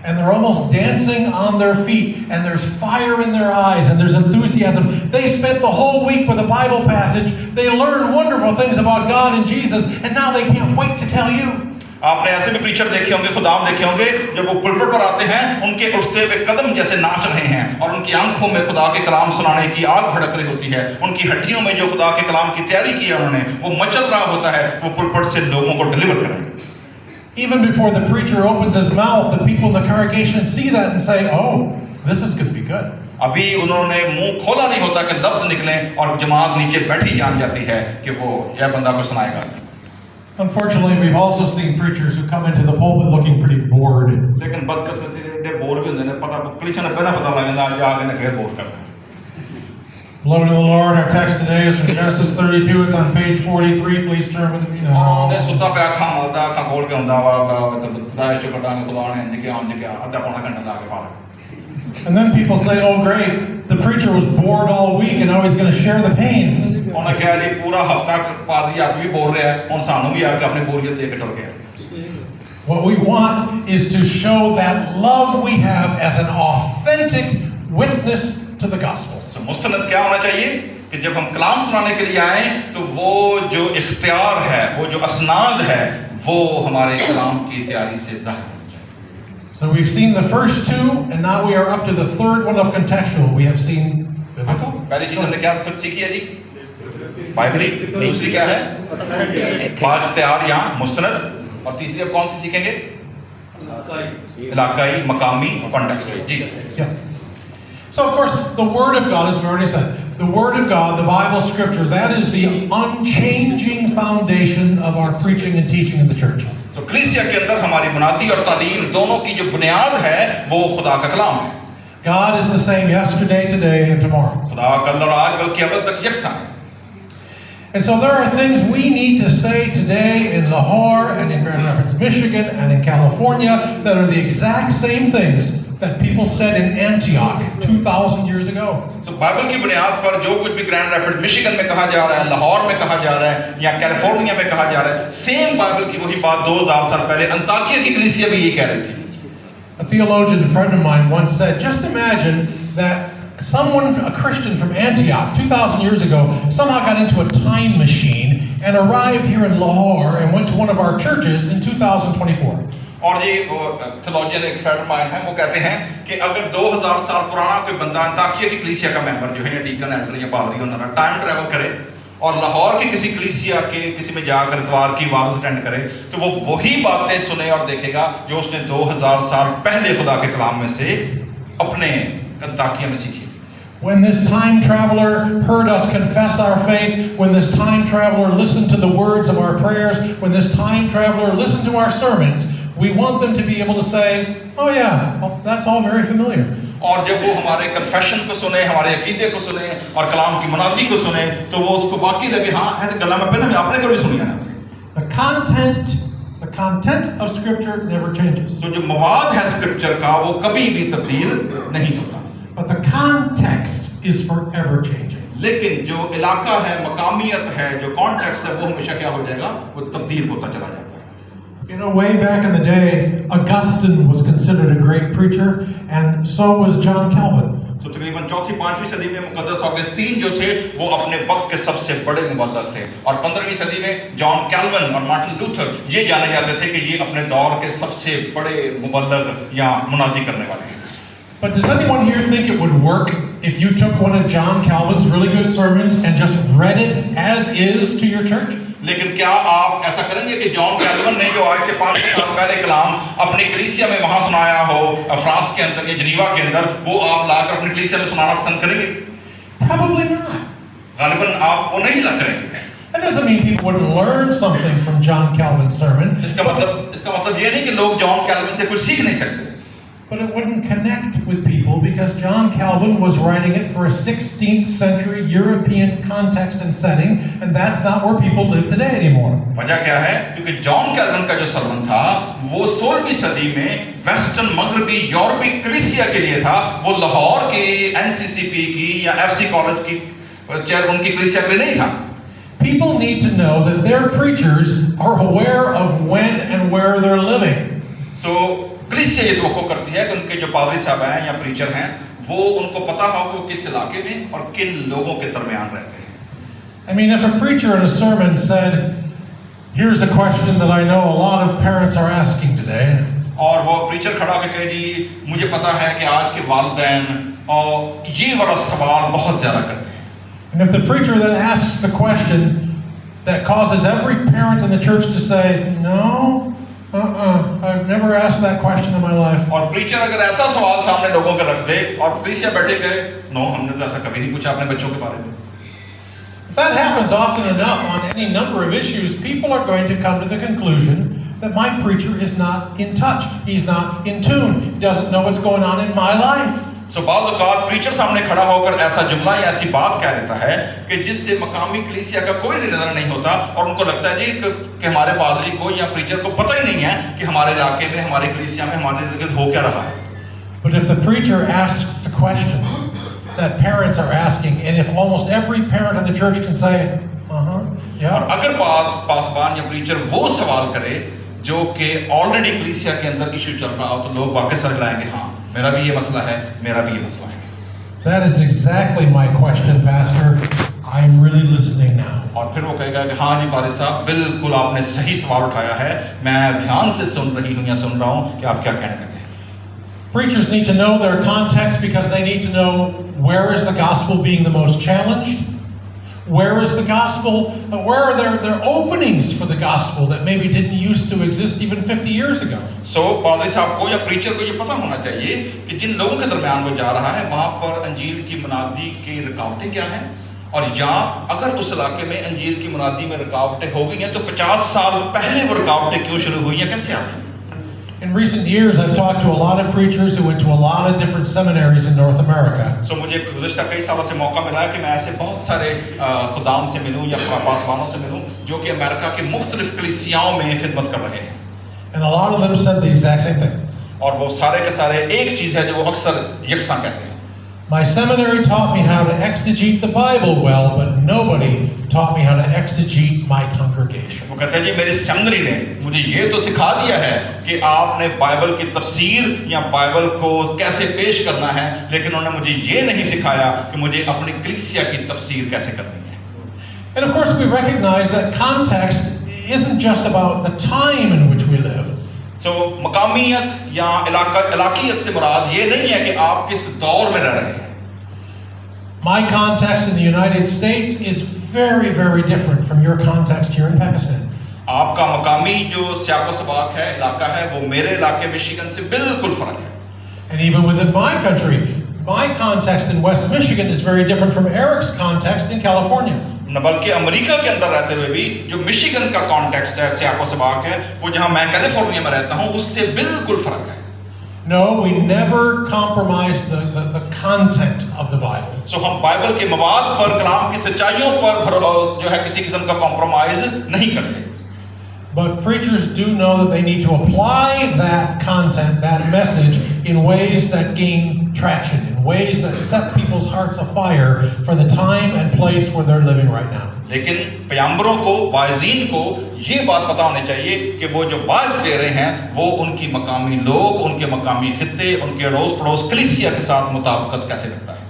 and they're almost dancing on their feet, and there's fire in their eyes, and there's enthusiasm. They spent the whole week with a Bible passage. They learned wonderful things about God and Jesus, and now they can't wait to tell you. आपने ऐसे भी preacher देखे होंगे, खुदाम देखे होंगे, जब वो पुलपिट पर आते हैं, उनके उठते हुए कदम जैसे नाच रहे हैं, और उनकी आंखों में खुदा के कलाम सुनाने की आग भड़क रही होती है. उनकी हड्डियों में जो खुदा के कलाम की तैयारी की है उन्होंने, वो मचल रहा होता है, वो पुलपिट से लोगों को डिलीवर करें. Even before the preacher opens his mouth, the people in the congregation see that and say, "Oh, this is going to be good." अभी उन्होंने मुंह खोला नहीं होता कि लफ्ज निकलें और जमात नीचे बैठी जान जाती है कि वो यह बंदा को सुनाएगा. Unfortunately, we've also seen preachers who come into the pulpit looking pretty bored. लेकिन बदकिस्मती से बोर भी होंगे ने, पता कलीसिया ने पहला पता लगेगा आज आगे ने फिर बोर करना. Beloved of the Lord, our text today is from Genesis 32. It's on page 43. Please turn with me now. सुता पे आँखां मारदा, आँखां खोल के हुंदा वा तो दाए चुकटा में खुदा ने इंज के आधा पौना घंटा लाके पार. And then people say, "Oh, great, the preacher was bored all week, and now he's going to share the pain." उन्हें कहा जी पूरा हफ्ता पादरी आप भी बोल रहे हैं, उन सानू भी आके अपनी बोरियत लेके चल गया. What we want is to show that love we have as an authentic witness to the gospel. So मुस्तनद क्या होना चाहिए कि जब हम कलाम सुनाने के लिए आए तो वो जो इख्तियार है, वो जो असनाद है, वो हमारे कलाम की तैयारी से ज़ाहिर होना चाहिए. So we've seen the first two, and now we are up to the third one of contextual. We have seen biblical. पहली चीज हमने क्या सीखी है जी? बाइबली. दूसरी क्या है? पांच तैयार या मुस्तनद. और तीसरी अब कौन सी सीखेंगे? इलाकाई, मकामी, कॉन्टेक्चुअल. जी. Yeah. So of course, the Word of God, as we already said, the Word of God, the Bible, Scripture, that is the unchanging foundation of our preaching and teaching in the church. तो कलीसिया के अंदर हमारी बुनियादी और तालीम दोनों की जो बुनियाद है वो खुदा का कलाम है. God is the same yesterday, today, and tomorrow. खुदा कल और आज बल्कि अब तक यकसा है. And so there are things we need to say today in Lahore and in Grand Rapids, Michigan and in California that are the exact same things that people said in Antioch 2,000 years ago. तो Bible की बुनियाद पर जो कुछ भी grand Rapids Michigan में कहा जा रहा है, लाहौर में कहा जा रहा है या कैलिफोर्निया में कहा जा रहा है, सेम बाइबल की वही बात 2000 साल पहले अंताकिया की कलीसिया भी ये कह रही थी. A theologian friend of mine once said, just imagine that someone, a Christian from Antioch 2,000 years ago, somehow got into a time machine and arrived here in Lahore and went to one of our churches in 2024. और ये theologian एक friend mine है, वो कहते हैं कि अगर 2000 साल पुराना कोई बंदा अंताकिया की कलीसिया का मेंबर जो है या डीकन एल्डर या पादरी उन्होंने टाइम ट्रैवल करे और लाहौर की किसी कलीसिया के किसी में जाकर इतवार की वाज़ अटेंड करे तो वो वही बातें सुने और देखेगा जो उसने 2000 साल पहले खुदा के कलाम में से अपने अंताकिया में सीखी. When this time traveler heard us confess our faith, when this time traveler listened to the words of our prayers, when this time traveler listened to our sermons, we want them to be able to say, oh yeah, well, that's all very familiar. और जब वो हमारे confession को सुने, हमारे अकीदे को सुने और कलाम की मुनादी को सुने तो वो उसको बाकी लगे हाँ है तो गला में पहले में आपने कभी सुनी है ना. The content of scripture never changes. तो जो मवाद है स्क्रिप्चर का वो कभी भी तब्दील नहीं होता. But the context is forever changing. लेकिन जो इलाका है, मकामियत है, जो कॉन्टेक्स्ट है वो हमेशा क्या हो जाएगा? वो तब्दील होता चला जाता है. You know, way back in the day, Augustine was considered a great preacher, and so was John Calvin. तो तकरीबन 4वीं-5वीं सदी में मुकद्दस ऑगस्टीन जो थे वो अपने वक्त के सबसे बड़े मुबल्लिग थे और 15वीं सदी में जॉन कैल्विन और मार्टिन लूथर ये जाने जाते थे कि ये अपने दौर के सबसे बड़े मुबल्लिग या मुनादी करने वाले हैं. But does anyone here think it would work if you took one of John Calvin's really good sermons and just read it as is to your church? लेकिन क्या आप ऐसा करेंगे कि जॉन कैल्विन ने जो आज से 500 साल पहले कलाम अपनी कलीसिया में वहां सुनाया हो फ्रांस के अंदर या जनीवा के अंदर वो आप लाकर अपनी कलीसिया में सुनाना पसंद करेंगे? Probably not. गालिबन आप वो नहीं ला करेंगे. That doesn't mean people wouldn't learn something from John Calvin's sermon. इसका मतलब ये नहीं कि लोग जॉन कैल्विन से कुछ सीख नहीं सकते. But it wouldn't connect with people because John Calvin was writing it for a 16th century European context and setting, and that's not where people live today anymore. वजह क्या है? क्योंकि जॉन कैल्विन का जो सरमन था वो 16वीं सदी में वेस्टर्न मगरबी यूरोपी कलीसिया के लिए था. वो लाहौर के एनसीसीपी की या एफसी कॉलेज की चेयर उनकी कलीसिया के लिए नहीं था. People need to know that their preachers are aware of when and where they're living. So कलीसिया ये तवक्को करती है कि उनके जो पादरी साहब हैं या प्रीचर हैं वो उनको पता हो कि वो किस इलाके में और किन लोगों के दरमियान रहते हैं. I mean, if a preacher in a sermon said, here's a question that I know a lot of parents are asking today. और वो प्रीचर खड़ा होकर कहे जी मुझे पता है कि आज के वालिदैन और ये वाला सवाल बहुत ज्यादा करते हैं. And if the preacher then asks a question that causes every parent in the church to say, no, I've never asked that question in my life. और प्रीचर अगर ऐसा सवाल सामने लोगों का रख दे और कलीसिया बैठे गए नो हमने तो ऐसा कभी नहीं पूछा अपने बच्चों के बारे में. If that happens often enough on any number of issues, people are going to come to the conclusion that my preacher is not in touch. He's not in tune. He doesn't know what's going on in my life. So बाज़ औक़ात preacher सामने खड़ा होकर ऐसा जुमला या ऐसी बात कह देता है कि जिससे मकामी कलीसिया का कोई लेना नहीं होता और उनको लगता है जी कि हमारे पादरी को या प्रीचर को पता ही नहीं है कि हमारे इलाके में हमारी कलीसिया में हमारे इर्द-गिर्द हो क्या रहा है. But if the preacher asks the question that parents are asking, and if almost every parent in the church can say, yeah. और अगर पासबान या प्रीचर वो सवाल करे जो कि ऑलरेडी कलीसिया के अंदर इशू चल रहा हो तो लोग वापस सर लाएंगे, हाँ मेरा भी ये मसला है, मेरा भी ये मसला है। That is exactly my question, Pastor. I'm really listening now. और फिर वो कहेगा कि हाँ जी पारिस साहब, बिल्कुल आपने सही सवाल उठाया है, मैं ध्यान से सुन रही हूँ या सुन रहा हूँ कि आप क्या कहने लगे हैं। Preachers need to know their context because they need to know where is the gospel being the most challenged. Where is the gospel? Where are their openings for the gospel that maybe didn't used to exist even 50 years ago? So पादरी साहब को या preacher को ये पता होना चाहिए कि जिन लोगों के दरमियान वो जा रहा है वहाँ पर अंजील की मुनादी की रुकावटें क्या हैं, और या अगर उस इलाके में अंजील की मुनादी में रुकावटें हो गई हैं तो 50 साल पहले वो रुकावटें क्यों शुरू हुई हैं, कैसे आ गई? In recent years, I've talked to a lot of preachers who went to a lot of different seminaries in North America. So मुझे गुज़श्ता कई सालों से मौका मिला है कि मैं ऐसे बहुत सारे खुदाम से मिलूं या पासवानों से मिलूं जो कि अमेरिका के मुख्तलिफ कलीसियाओं में खिदमत कर रहे हैं। And a lot of them said the exact same thing. और वो सारे के सारे एक चीज़ है जो वो अक्सर यकसां कहते हैं। My seminary taught me how to exegete the Bible well, but nobody taught me how to exegete my congregation. वो कहते हैं जी मेरी सेमिनरी ने मुझे ये तो सिखा दिया है कि आपने बाइबल की तफसीर या बाइबल को कैसे पेश करना है, लेकिन उन्होंने मुझे ये नहीं सिखाया कि मुझे अपनी कलीसिया की तफसीर कैसे करनी है। And of course we recognize that context isn't just about the time in which we live. So मकामियत या इलाकियत से मुराद ये नहीं है कि आप किस दौर में रह रहे हैं। My context in the United States is very, very different from your context here in Pakistan. आपका मकामी जो सियाको सबाक है, इलाका है, वो मेरे इलाके मिशिगन से बिल्कुल फर्क है। And even within my country, my context in West Michigan is very different from Eric's context in California. न बल्कि अमेरिका के अंदर रहते हुए भी जो मिशिगन का कॉन्टेक्स्ट है, सियाको सबाक है, वो जहां मैं कैलिफोर्निया में रहता हूं उससे बिल्कुल फर्क है। No, we never compromise the content of the Bible. So हम बाइबल के मवाद पर, कलाम की सच्चाइयों पर जो है किसी किस्म का कॉम्प्रोमाइज नहीं करते। But preachers do know that they need to apply that content, that message, in ways that gain traction, in ways that set people's hearts afire for the time and place where they're living right now. लेकिन पैगंबरों को, वाइज़ीन को ये बात पता होनी चाहिए कि वो जो वाइज़ दे रहे हैं वो उनकी मकामी लोग, उनके मकामी खित्ते, उनके अड़ोस पड़ोस कलीसिया के साथ मुताबिकत कैसे रखता है।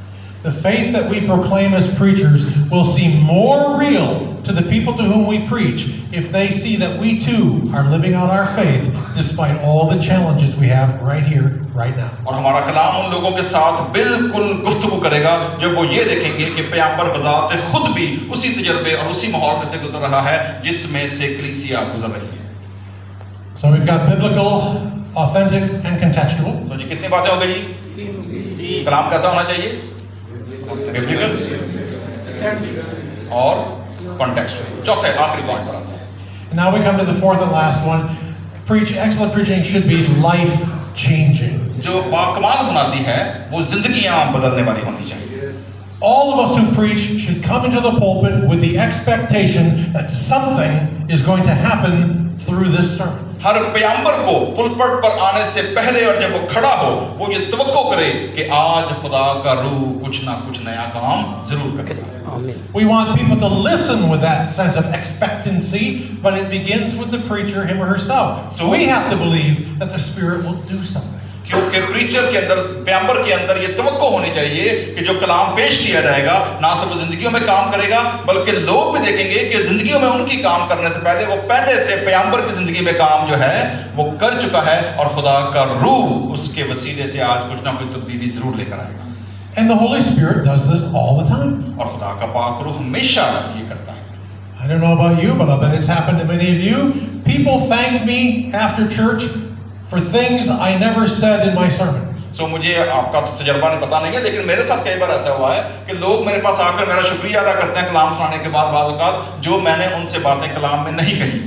The faith that we proclaim as preachers will seem more real to the people to whom we preach if they see that we too are living out our faith despite all the challenges we have right here, right now. और हमारा कलाम उन लोगों के साथ बिल्कुल गुफ्तगू करेगा जब वो ये देखेंगे कि पैगंबर बज़ात खुद भी उसी तजर्बे और उसी माहौल में से गुजर रहा है जिसमें से कलीसिया गुजर रही है। So we've got biblical, authentic, and contextual. तो जी कितनी बातें हो गई जी? कलाम कैसा होना चाहिए? बिब्लिकल और कॉन्टेक्स्चुअल। चौथे आखिरी पॉइंट पर आते हैं। Now we come to the fourth and last one. Excellent preaching should be life changing. जो बाकमाल मुनादी है वो जिंदगियां बदलने वाली होनी चाहिए। All of us who preach should come into the pulpit with the expectation that something is going to happen through this sermon. हर पैगंबर को पुलपट पर आने से पहले और जब वो खड़ा हो वो ये तवक्को करे कि आज खुदा का रूह कुछ ना कुछ नया काम जरूर करेगा। We want people to listen with that sense of expectancy, but it begins with the preacher, him or herself. So we have to believe that the Spirit will do something. क्योंकि प्रीचर के अंदर, पैगंबर के अंदर ये तवक्को होनी चाहिए कि जो कलाम पेश किया जाएगा ना सिर्फ जिंदगियों में काम करेगा बल्कि लोग भी देखेंगे कि जिंदगियों में उनकी काम करने से पहले वो पहले से पैगंबर की जिंदगी में काम जो है वो कर चुका है और खुदा का रूह उसके वसीले से आज कुछ ना कुछ तब्दीली जरूर लेकर आएगा। And the Holy Spirit does this all the time. और खुदा का पाक रूह हमेशा ये करता है। I don't know about you, but I bet it's happened to many of you. People thank me after church for things I never said in my sermon. So मुझे आपका तो तजर्बा नहीं पता नहीं है लेकिन मेरे साथ कई बार ऐसा हुआ है कि लोग मेरे पास आकर मेरा शुक्रिया अदा करते हैं कलाम सुनाने के बाद बाज़ औक़ात जो मैंने उनसे बातें कलाम में नहीं कही।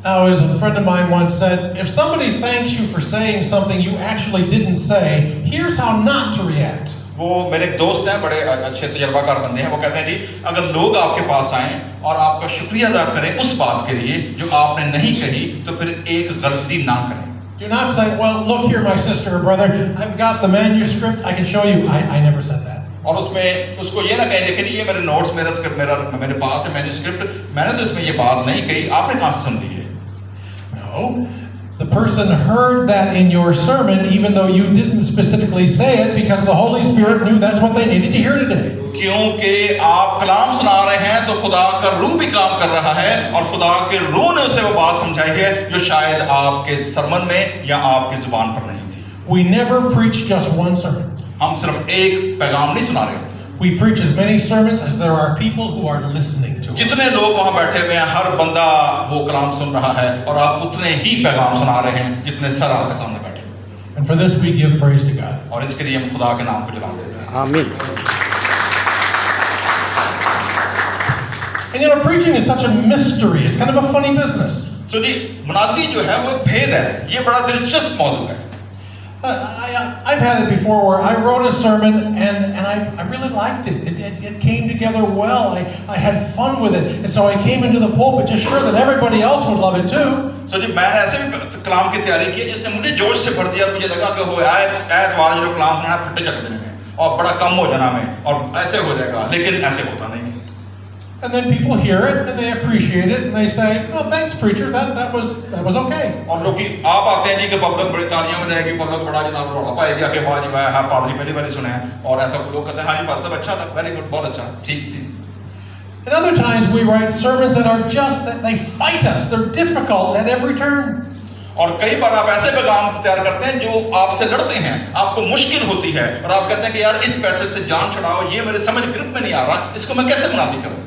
Now, as a friend of mine once said, if somebody thanks you for saying something you actually didn't say, here's how not to react. वो मेरे एक दोस्त हैं, बड़े अच्छे तजर्बाकार बंदे हैं, वो कहते हैं जी अगर लोग आपके पास आएं और आपका शुक्रिया अदा करें उस बात के लिए जो आपने नहीं कही तो फिर एक गलती ना करें। Do not say, well, look here, my sister or brother, I've got the manuscript, I can show you. I never said that. और उसमें उसको ये ना कहें देखिए ये मेरे नोट्स, मेरा स्क्रिप्ट, मेरे पास है मैन्यूस्क्रिप्ट, मैंने तो इसमें ये बात नहीं कही, आपने कहाँ से सुन ली है? No. The person heard that in your sermon, even though you didn't specifically say it, because the Holy Spirit knew that's what they needed to hear today. क्योंकि आप कलाम सुना रहे हैं तो खुदा का रूह भी काम कर रहा है और खुदा के रूह ने उसे वो बात समझाई है जो शायद आपके सरमन में या आपकी जुबान पर नहीं थी. We never preach just one sermon. हम सिर्फ एक पैगाम नहीं सुना रहे. We preach as many sermons as there are people who are listening to it. जितने लोग वहां बैठे हुए हैं, हर बंदा वो कलाम सुन रहा है और आप उतने ही पैगाम सुना रहे हैं जितने सर आपके सामने बैठे हैं. And for this we give praise to God. और इसके लिए हम खुदा के नाम को जलाते हैं. आमीन. And you know, preaching is such a mystery. It's kind of a funny business. So जी मुनादी जो है वो एक भेद है. ये बड़ा दिलचस्प मौजू है. I've had it before where I wrote a sermon and I really liked it. It came together well. I had fun with it. And so I came into the pulpit just sure that everybody else would love it too. So जी मैंने ऐसे भी कलाम की तैयारी की जिसने मुझे जोश से भर दिया. मुझे लगा कि वो ऐतवार जो कलाम सुना फटे चल देंगे और बड़ा कम हो जाना में और ऐसे हो जाएगा. लेकिन ऐसे होता नहीं. And then people hear it and they appreciate it and they say, "Oh, thanks, preacher. That was okay." और लोग आप आते हैं जी कि पब्लिक बड़ी तालियां हो जाएगी, पब्लिक बड़ा जनाब रोड़ा पाएगी आके वाह जी वाह, हाँ पादरी पहली बार सुने हैं और ऐसा लोग कहते हैं हाँ जी बात सब अच्छा था, वेरी गुड, बहुत अच्छा, ठीक सी. And other times we write sermons that are just that they fight us. They're difficult at every turn. और कई बार आप ऐसे पैगाम तैयार करते हैं जो आपसे लड़ते हैं, आपको मुश्किल होती है और आप कहते हैं कि यार इस पैसे से जान छुड़ाओ, ये मेरे समझ ग्रिप में नहीं आ रहा, इसको मैं कैसे मुनादी करूं.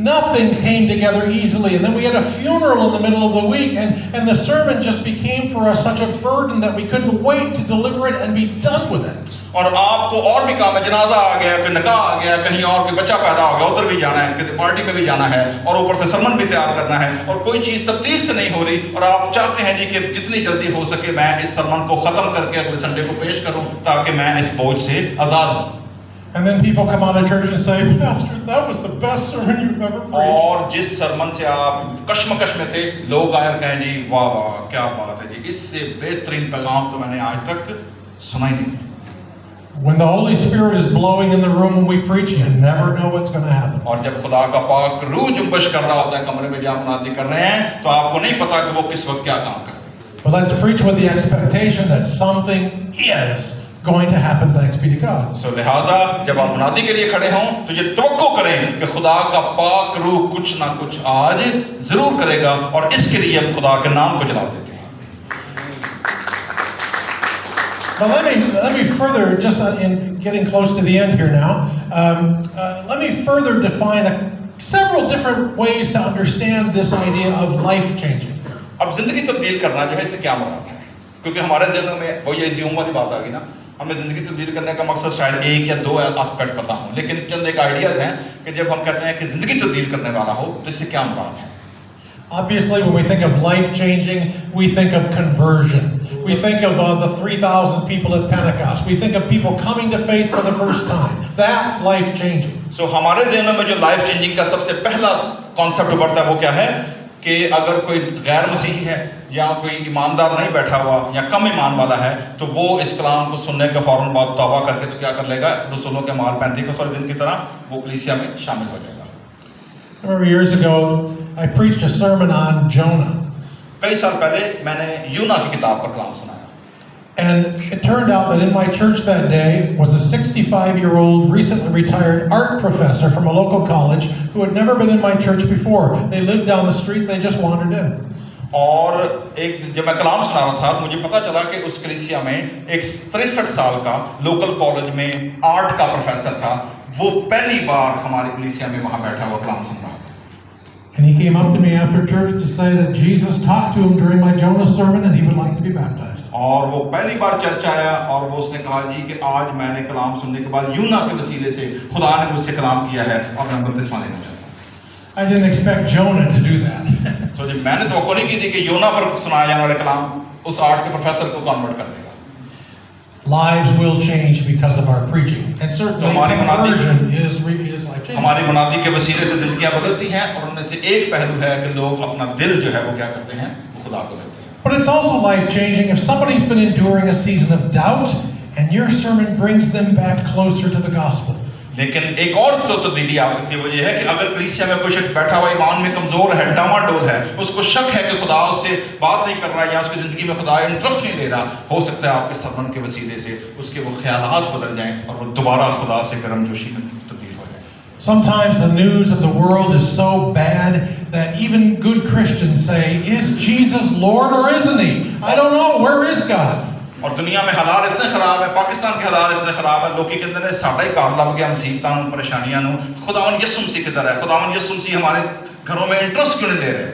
Nothing came together easily, and then we had a funeral in the middle of the week, and the sermon just became for us such a burden that we couldn't wait to deliver it and be done with it. और आपको और भी काम है, जनाजा आ गया, फिर निकाह आ गया, कहीं और कोई बच्चा पैदा हो गया, उधर भी जाना है, किसी पार्टी में भी जाना है और ऊपर से सरमन भी तैयार करना है और कोई चीज तरतीब से नहीं हो रही और आप चाहते हैं जी कि जितनी जल्दी हो सके मैं इस सरमन को खत्म करके अगले संडे को पेश करूं ताकि मैं इस बोझ से आजाद हूं. And then people come out of church and say, "Pastor, that was the best sermon you've ever preached." और जिस सरमन से आप कश्मकश में थे, लोग आए और कहें जी वाह वाह क्या बात है जी, इससे बेहतरीन पैगाम तो मैंने आज तक सुना ही नहीं. When the Holy Spirit is blowing in the room when we preach, you never know what's going to happen. और जब खुदा का पाक रूह जुम्बश कर रहा होता है कमरे में जहाँ मुनादी कर रहे हैं तो आपको नहीं पता कि वो किस वक्त क्या काम कर रहे हैं. But let's preach with the expectation that something is going to happen. Thanks be to God. So लिहाजा जब आप मुनादी के लिए खड़े हों तो ये तवक्को करें कि खुदा का पाक रूह कुछ ना कुछ आज जरूर करेगा और इसके लिए हम खुदा के नाम को जला देते हैं. Now let me further, just in getting close to the end here now, let me further define several different ways to understand this idea of life changing. अब जिंदगी तब्दील करना जो है इससे क्या मुराद है, क्योंकि हमारे ज़हन में वो ये ज़ूम वाली बात आ गई ना, हमें ज़िंदगी तब्दील करने का मकसद शायद एक या दो एस्पेक्ट पता हो, लेकिन चंद एक आइडियाज हैं कि जब हम कहते हैं कि ज़िंदगी तब्दील करने वाला हो तो इससे क्या मुराद है. Obviously, when we think of life changing, we think of conversion. We think of the 3,000 people at Pentecost. We think of people coming to faith for the first time. That's life changing. So हमारे ज़हनों में जो life changing का सबसे पहला concept उभरता है वो क्या है कि अगर कोई गैर मसीही है या कोई ईमानदार नहीं बैठा हुआ या कम ईमान वाला है तो वो इस कलाम को सुनने के फौरन बाद तौबा करके तो क्या कर लेगा, रसूलों के माल 35 दिन की तरह वो कलीसिया में शामिल हो जाएगा. I remember years ago, I preached a sermon on Jonah. कई साल पहले मैंने यूना की किताब पर कलाम सुनाया. And it turned out that in my church that day was a 65-year-old, recently retired art professor from a local college who had never been in my church before. They lived down the street, they just wandered in. और एक जब मैं कलाम सुना रहा था मुझे पता चला कि उस कलीसिया में एक 63 साल का लोकल कॉलेज में आर्ट का प्रोफेसर था. वो पहली बार हमारी कलीसिया में वहां बैठा हुआ कलाम सुन रहा था. And he came up to me after church to say that Jesus talked to him during my Jonah sermon and he would like to be baptized. और वो पहली बार चर्च आया और वो उसने कहा जी कि आज मैंने कलाम सुनने के बाद यूना के वसीले से खुदा ने मुझसे कलाम किया है और मैं बपतिस्मा लेना चाहता हूँ. I didn't expect Jonah to do that. तो जब मैंने तो नहीं की थी कि यूना पर सुनाया जाने वाला कलाम उस आर्ट के प्रोफेसर को कन्वर्ट कर देगा. Lives will change because of our preaching, and certainly conversion is life changing. हमारी मुनादी के वसीले से ज़िंदगियाँ बदलती हैं और उनमें से एक पहलू है कि लोग अपना दिल जो है वो क्या करते हैं, वो खुदा को देते हैं. But it's also life changing if somebody's been enduring a season of doubt and your sermon brings them back closer to the gospel. लेकिन एक और तो तब्दीली आ सकती है, वो ये है कि अगर कलीसिया में कोई शख्स बैठा हुआ ईमान में कमजोर है, डामाडोल है, उसको शक है कि खुदा उससे बात नहीं कर रहा है या उसकी जिंदगी में खुदा इंटरेस्ट नहीं ले रहा, हो सकता है आपके सरमन के वसीले से उसके वो ख्यालात बदल जाएं और वो दोबारा खुदा से गर्मजोशी में तब्दील हो जाए। Sometimes the news of the world is so bad that even good Christians say, "Is Jesus Lord or isn't he? I don't know. Where is God?" और दुनिया में हालात इतने खराब है, पाकिस्तान के हालात इतने खराब है, लोग कहते हैं साढ़ा ही कार लग गया मुसीबतां नूं परेशानियां नूं, खुदावन यीशु मसीह किधर है, खुदावन यीशु मसीह हमारे घरों में इंटरेस्ट क्यों नहीं ले रहे?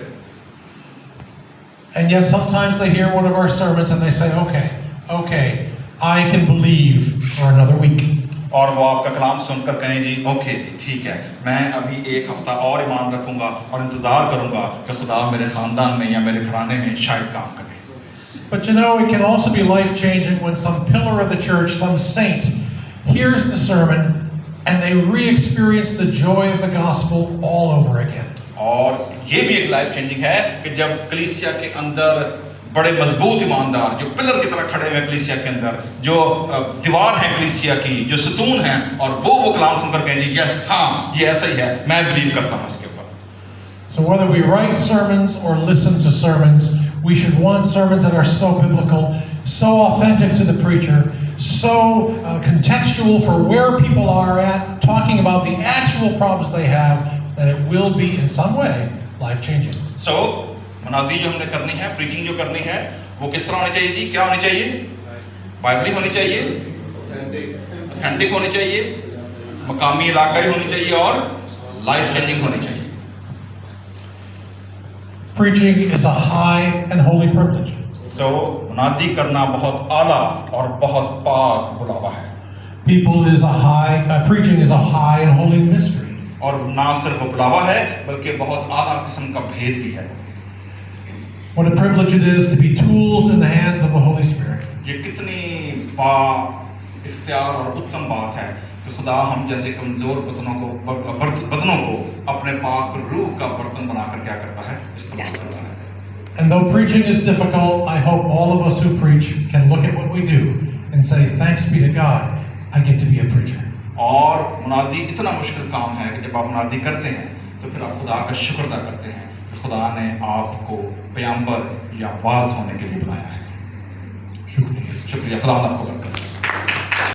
And yet sometimes they hear one of our sermons and they say, okay, I can believe for another week. और वो आपका कलाम सुनकर कहें जी ओके ठीक है, मैं अभी एक हफ्ता और ईमान रखूंगा और इंतजार करूंगा कि खुदा मेरे खानदान में या मेरे घराने में शायद काम करे। But you know, it can also be life-changing when some pillar of the church, some saint, hears the sermon and they re-experience the joy of the gospel all over again. और ये भी एक लाइफ चेंजिंग है कि जब कलीसिया के अंदर बड़े मजबूत ईमानदार जो पिलर की तरह खड़े हुए कलीसिया के अंदर, जो दीवार है कलीसिया की, जो सतून है, और वो कलाम सुनकर कहें जी यस हाँ ये ऐसा ही है, मैं बिलीव करता हूँ इसके ऊपर। So whether we write sermons or listen to sermons, we should want sermons that are so biblical, so authentic to the preacher, so contextual for where people are at, talking about the actual problems they have, that it will be in some way life-changing. So मुनादी जो हमने करनी है, preaching जो करनी है, वो किस तरह होनी चाहिए जी? क्या होनी चाहिए? बाइबली होनी चाहिए, ऑथेंटिक होनी चाहिए, मकामी इलाकाई होनी चाहिए और लाइफ चेंजिंग होनी चाहिए। Preaching is a high and holy privilege. So मुनादी करना बहुत आला और बहुत पाक बुलावा है। Preaching is a high and holy mystery. और ना सिर्फ बुलावा है बल्कि बहुत आला किस्म का भेद भी है। What a privilege it is to be tools in the hands of the Holy Spirit. ये कितनी बा इख्तियार और उत्तम बात है कि खुदा हम जैसे कमजोर बदनों को अपने पाक रूह का बर्तन बनाकर क्या करता है, इस्तेमाल करता है। And though preaching is difficult, I hope all of us who preach can look at what we do and say, "Thanks be to God, I get to be a preacher." और मुनादी इतना मुश्किल काम है कि जब आप मुनादी करते हैं तो फिर आप खुदा का शुक्र अदा करते हैं कि खुदा ने आपको पैगंबर या वाज होने के लिए बुलाया है। शुक्रिया, खुदा आपको बरकत दे।